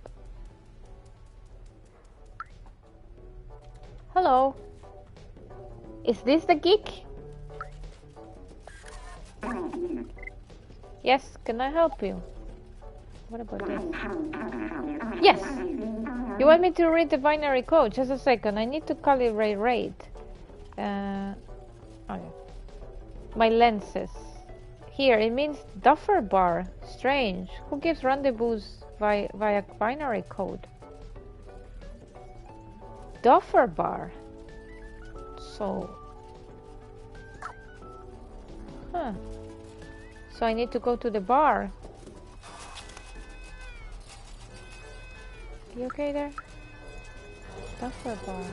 S1: Hello. Is this the geek? Yes, can I help you? What about this? Yes! You want me to read the binary code? Just a second, I need to calibrate rate. Oh yeah. My lenses. Here, it means Duffer bar. Strange. Who gives rendezvous via binary code? Duffer bar. So. Huh. So I need to go to the bar. You okay there? Duffer bar.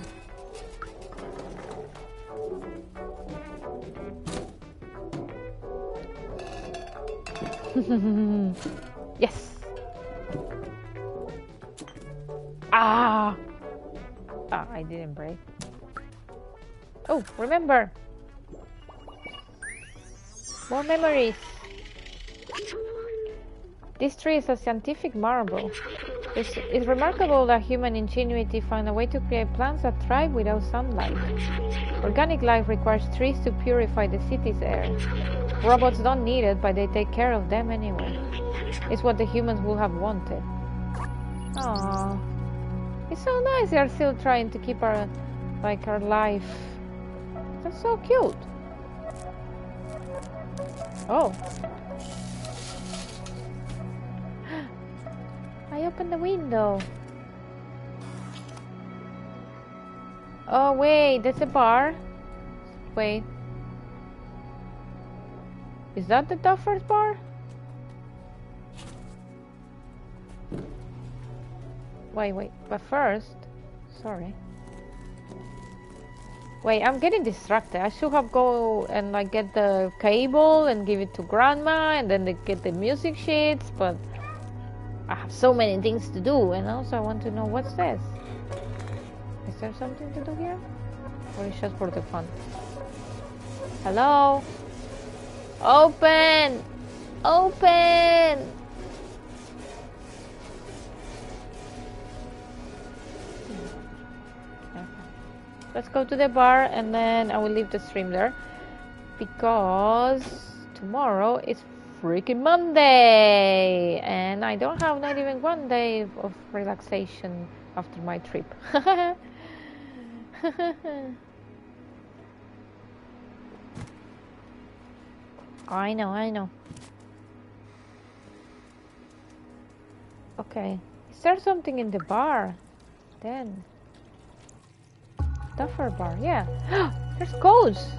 S1: Yes. Ah, I didn't break. Oh, remember. More memories. This tree is a scientific marvel. It's remarkable that human ingenuity found a way to create plants that thrive without sunlight. Organic life requires trees to purify the city's air. Robots don't need it, but they take care of them anyway. It's what the humans would have wanted. Aww. It's so nice they are still trying to keep our life. That's so cute. Oh. I opened the window. Oh wait, there's a bar. Wait. Is that the Duffer's bar? Wait, but first... Sorry. Wait, I'm getting distracted. I should have go and get the cable and give it to Grandma and then get the music sheets, but I have so many things to do, and also I want to know what's this. Is there something to do here? Or is it just for the fun? Hello? Open! Open! Let's go to the bar and then I will leave the stream there because tomorrow is freaking Monday and I don't have not even one day of relaxation after my trip. I know. Okay. Is there something in the bar? Then. Duffer bar, yeah. There's codes.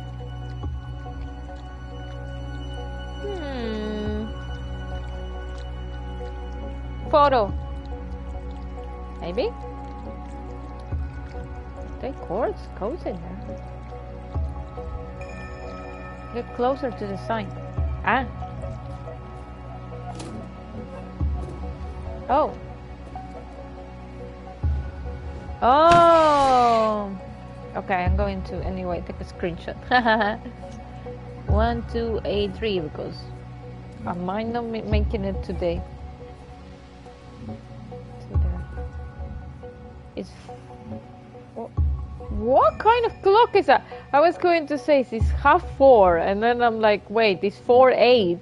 S1: Photo. Maybe? They codes in there. Get closer to the sign. Ah. Oh. Oh. Okay, I'm going to anyway take a screenshot. 1283 because I might not making it today. It's What kind of clock is that? I was going to say it's 4:30, and then I'm like, wait, it's 4:08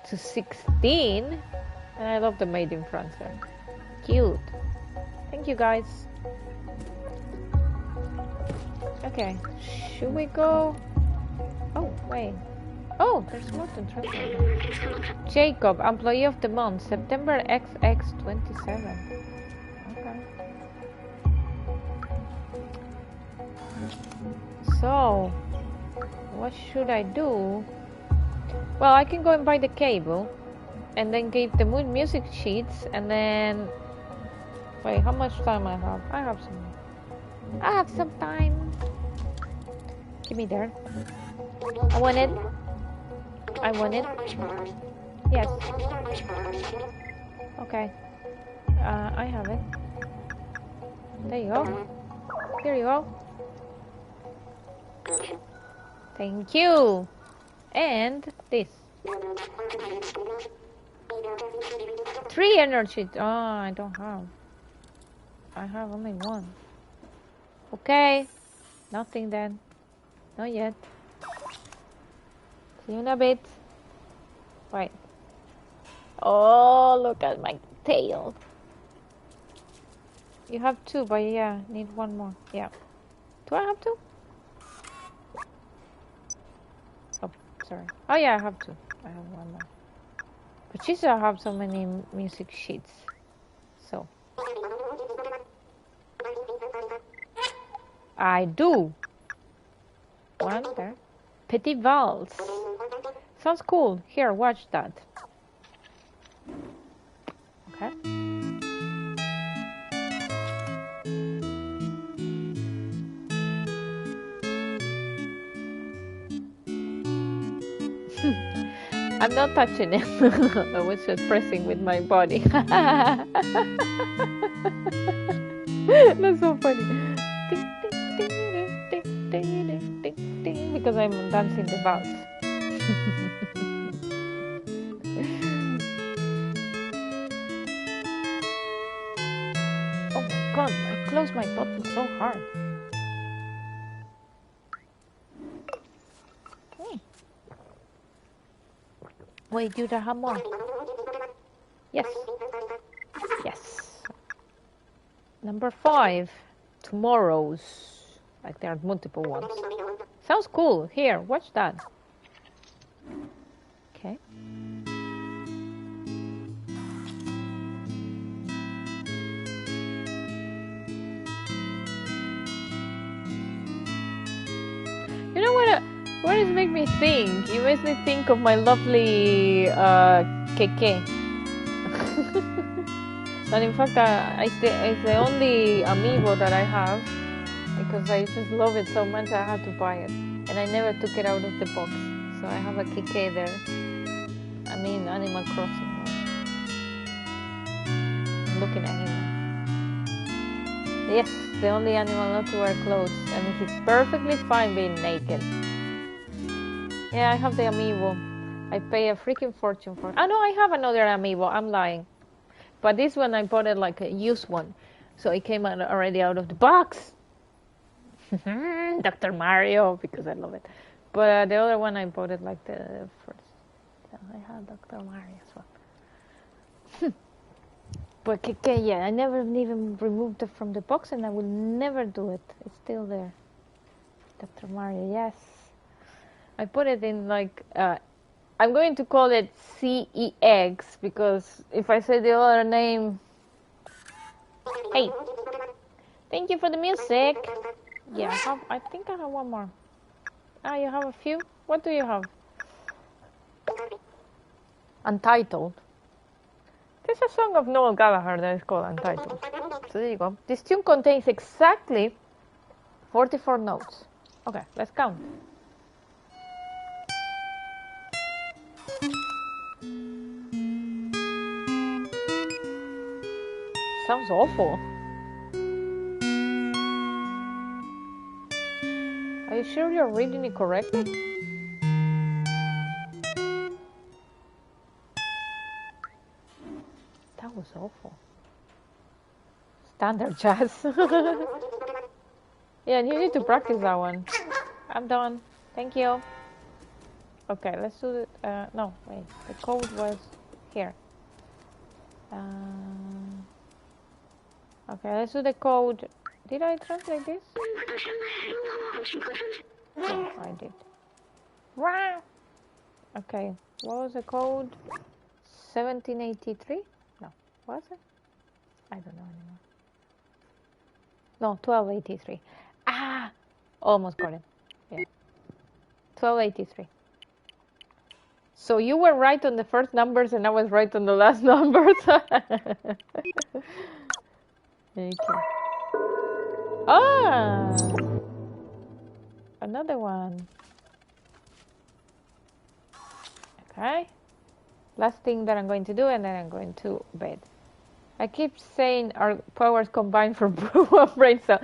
S1: to 16. And I love the Made in France there. Cute. Thank you, guys. Okay, should we go? Oh, wait. Oh, there's more than three. Jacob, employee of the month, September XX27. Okay. So, what should I do? Well, I can go and buy the cable, and then give the music sheets, and then... Wait, how much time I have? I have some time. Give me there. I want it. Yes. Okay. I have it. There you go. Here you go. Thank you. And this. 3 energy. Oh, I don't have. I have only 1. Okay. Nothing then. Not yet. See you in a bit. Wait. Oh, look at my tail. You have 2, but yeah, need 1 more. Yeah. Do I have 2? Oh, sorry. Oh yeah, I have 2. I have 1 more. But she still have so many music sheets. So. I do. 1 there. Petit Valse. Sounds cool. Here, watch that. Okay. I'm not touching it. I was just pressing with my body. That's so funny. Because I'm dancing the valse. Oh my god, I closed my bottle so hard. Wait, do you have more? Yes. Yes. Number 5. Tomorrow's. Like there are multiple ones. Sounds cool. Here, watch that. Okay. You know what does make me think? It makes me think of my lovely Keke. And in fact, it's the only amiibo that I have, because I just love it so much I had to buy it. And I never took it out of the box. So I have a Keke there. I mean, Animal Crossing. I'm looking at him. Yes, the only animal not to wear clothes. And he's perfectly fine being naked. Yeah, I have the amiibo. I pay a freaking fortune for it. Oh no, I have another amiibo. I'm lying. But this one I bought it like a used one. So it came out already out of the box. Dr. Mario, because I love it. But the other one I bought it like the first. Yeah, I had Dr. Mario as well. But yeah, I never even removed it from the box, and I will never do it. It's still there. Dr. Mario, yes. I put it in like, I'm going to call it CEX, because if I say the other name... Hey! Thank you for the music! Yeah, I think I have 1 more. Ah, you have a few? What do you have? Untitled. There's a song of Noel Gallagher that is called Untitled. So there you go. This tune contains exactly 44 notes. Okay, let's count. Sounds awful. Are you sure you're reading it correctly? That was awful. standard jazz. Yeah, you need to practice that one. I'm done. Thank you. Okay, let's do it. No, wait. The code was here. Okay, let's do the code. Did I translate this? Yeah, I did. Wow. Okay, what was the code? 1783? No, was it? I don't know anymore. No, 1283. Ah, almost got it. Yeah, 1283. So you were right on the first numbers, and I was right on the last numbers. Okay. Ah, another one. Okay. Last thing that I'm going to do, and then I'm going to bed. I keep saying our powers combine for one brain cell.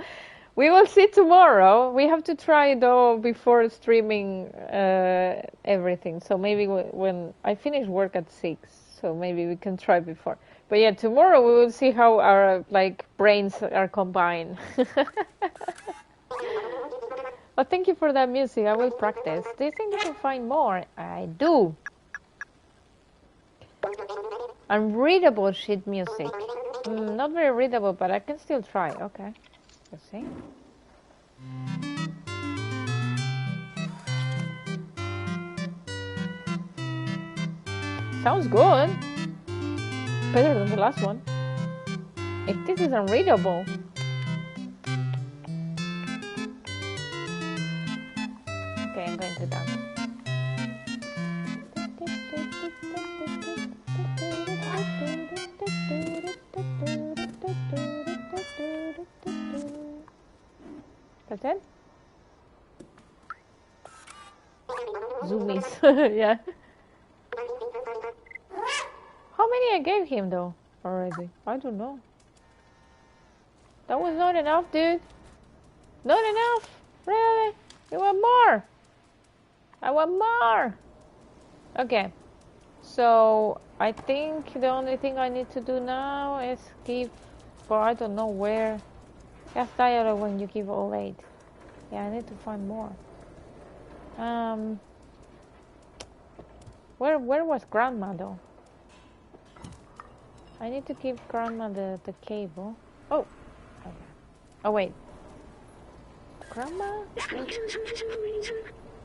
S1: We will see tomorrow. We have to try though before streaming everything. So maybe when I finish work at 6, so maybe we can try before. But yeah, tomorrow we will see how our brains are combined. Well, thank you for that music. I will practice. Do you think you can find more? I do. Unreadable sheet music. Not very readable, but I can still try. Okay. Let's see. Sounds good. Better than the last one. If this is unreadable. Okay, I'm going to dance. That's it? Zoomies. Yeah. How many I gave him though already? I don't know. That was not enough, dude. Not enough. Really? You want more? I want more. Okay. So I think the only thing I need to do now is give, but I don't know where. That's dialogue when you give all 8. Yeah, I need to find more. Where was Grandma though? I need to give Grandma the cable. Oh. Okay. Oh wait. Grandma?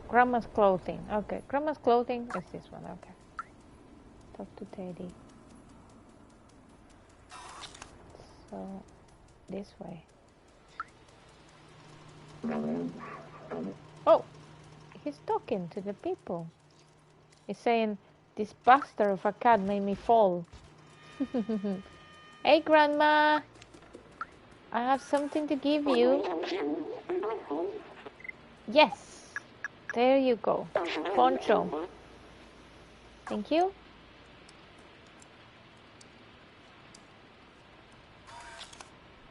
S1: Grandma's clothing. Okay, Grandma's clothing is this one. Okay. Talk to Teddy. So, this way. Oh, he's talking to the people. He's saying, "This bastard of a cat made me fall." Hey, Grandma. I have something to give you. Yes. There you go. Poncho. Thank you.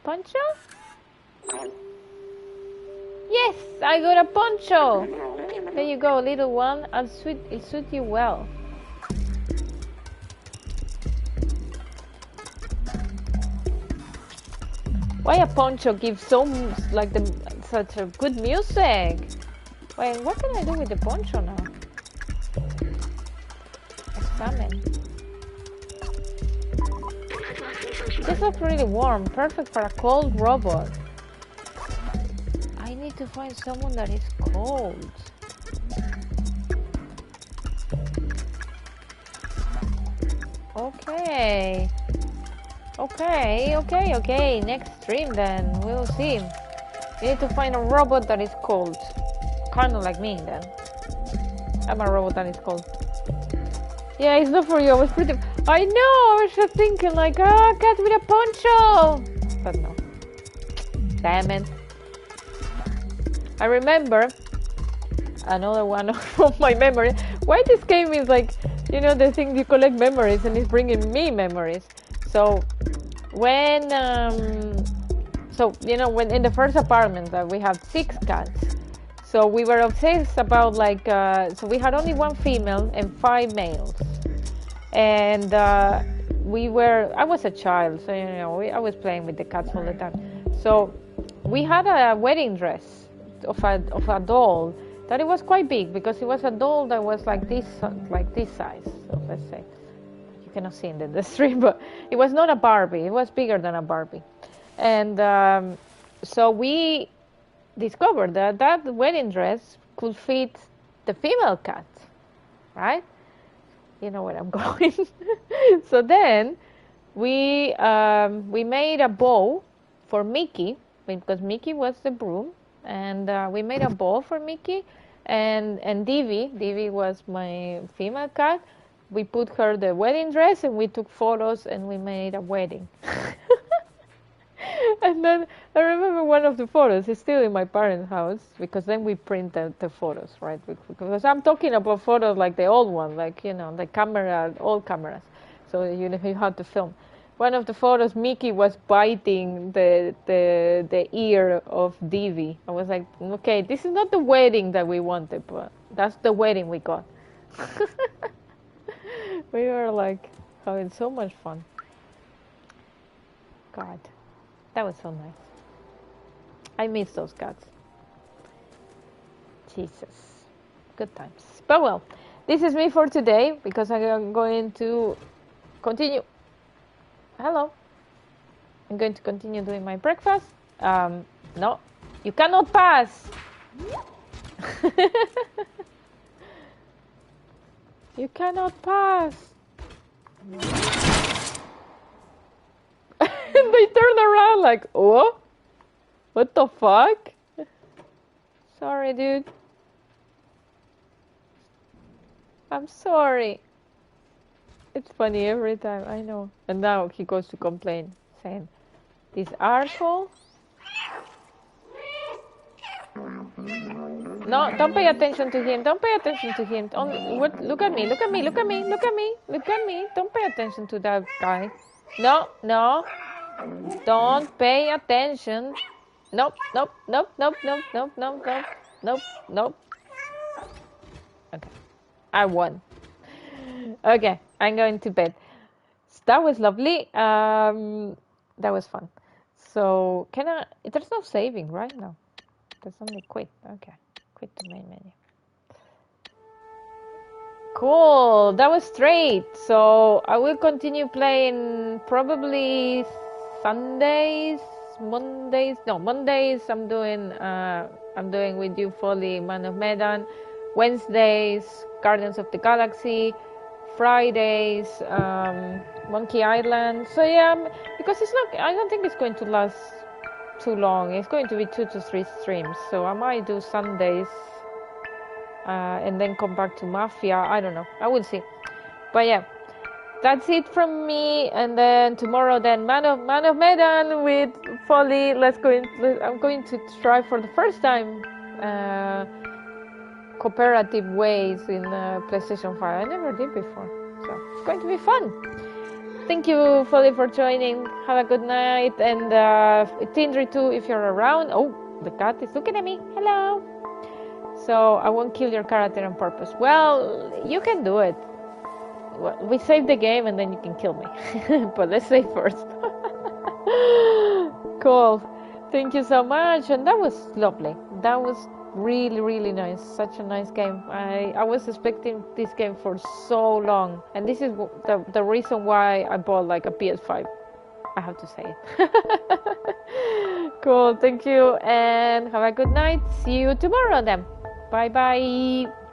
S1: Poncho? Yes, I got a poncho. There you go, little one. It'll suit you well. Why a poncho gives so such a good music? Wait, what can I do with the poncho now? Examine. This looks really warm, perfect for a cold robot. I need to find someone that is cold. Okay. Okay. Next stream then. We'll see. You need to find a robot that is cold. Kind of like me then. I'm a robot that is cold. Yeah, it's not for you. I was pretty... I know! I was just thinking like, cat with a poncho! But no. Damn it. I remember another one of my memory. Why this game is like, you know, the thing you collect memories and it's bringing me memories. So when when in the first apartment that we had 6 cats, so we were obsessed about so we had only 1 female and 5 males, and I was a child, so I was playing with the cats all the time. So we had a wedding dress of a doll that it was quite big, because it was a doll that was like this size. So let's say you cannot see in the stream, but it was not a Barbie. It was bigger than a Barbie, and so we discovered that wedding dress could fit the female cat, right? You know where I'm going. So then we made a bow for Mickey, because Mickey was the broom, and we made a bow for Mickey, and Divi was my female cat. We put her the wedding dress, and we took photos, and we made a wedding. And then I remember one of the photos is still in my parents' house, because then we print the photos, right? Because I'm talking about photos like the old one, like the camera, old cameras. So you have to film. One of the photos, Mickey was biting the ear of Divi. I was like, okay, this is not the wedding that we wanted, but that's the wedding we got. We were like having so much fun. God. That was so nice. I miss those cats. Jesus. Good times. But well, this is me for today, because I am going to continue. Hello. I'm going to continue doing my breakfast. No, you cannot pass. You cannot pass. And they turn around like, oh, what the fuck? Sorry, dude. I'm sorry. It's funny every time, I know. And now he goes to complain, saying, this arsehole. No, don't pay attention to him. Don't pay attention to him. Look at me. Look at me. Look at me. Look at me. Look at me. Don't pay attention to that guy. No, no. Don't pay attention. Nope, nope, nope, nope, nope, nope, nope, nope, nope, nope. Okay, I won. Okay, I'm going to bed. That was lovely. That was fun. So, there's no saving right now. There's only quit. Okay, quit the main menu. Cool, that was straight. So I will continue playing probably Sundays, Mondays. No, Mondays I'm doing with you Folly, Man of Medan. Wednesdays, Guardians of the Galaxy. Fridays, Monkey Island. So yeah, because I don't think it's going to last too long. It's going to be 2 to 3 streams. So I might do Sundays. And then come back to Mafia. I don't know. I will see. But yeah, that's it from me. And then tomorrow, then Man of Medan with Folly. I'm going to try for the first time cooperative ways in PlayStation 5. I never did before, so it's going to be fun. Thank you, Folly, for joining. Have a good night. And Tindri too, if you're around. Oh, the cat is looking at me. Hello. So I won't kill your character on purpose. Well, you can do it. We save the game and then you can kill me. But let's save first. Cool. Thank you so much. And that was lovely. That was really, really nice. Such a nice game. I was expecting this game for so long. And this is the reason why I bought like a PS5. I have to say it. Cool. Thank you. And have a good night. See you tomorrow then. Bye bye.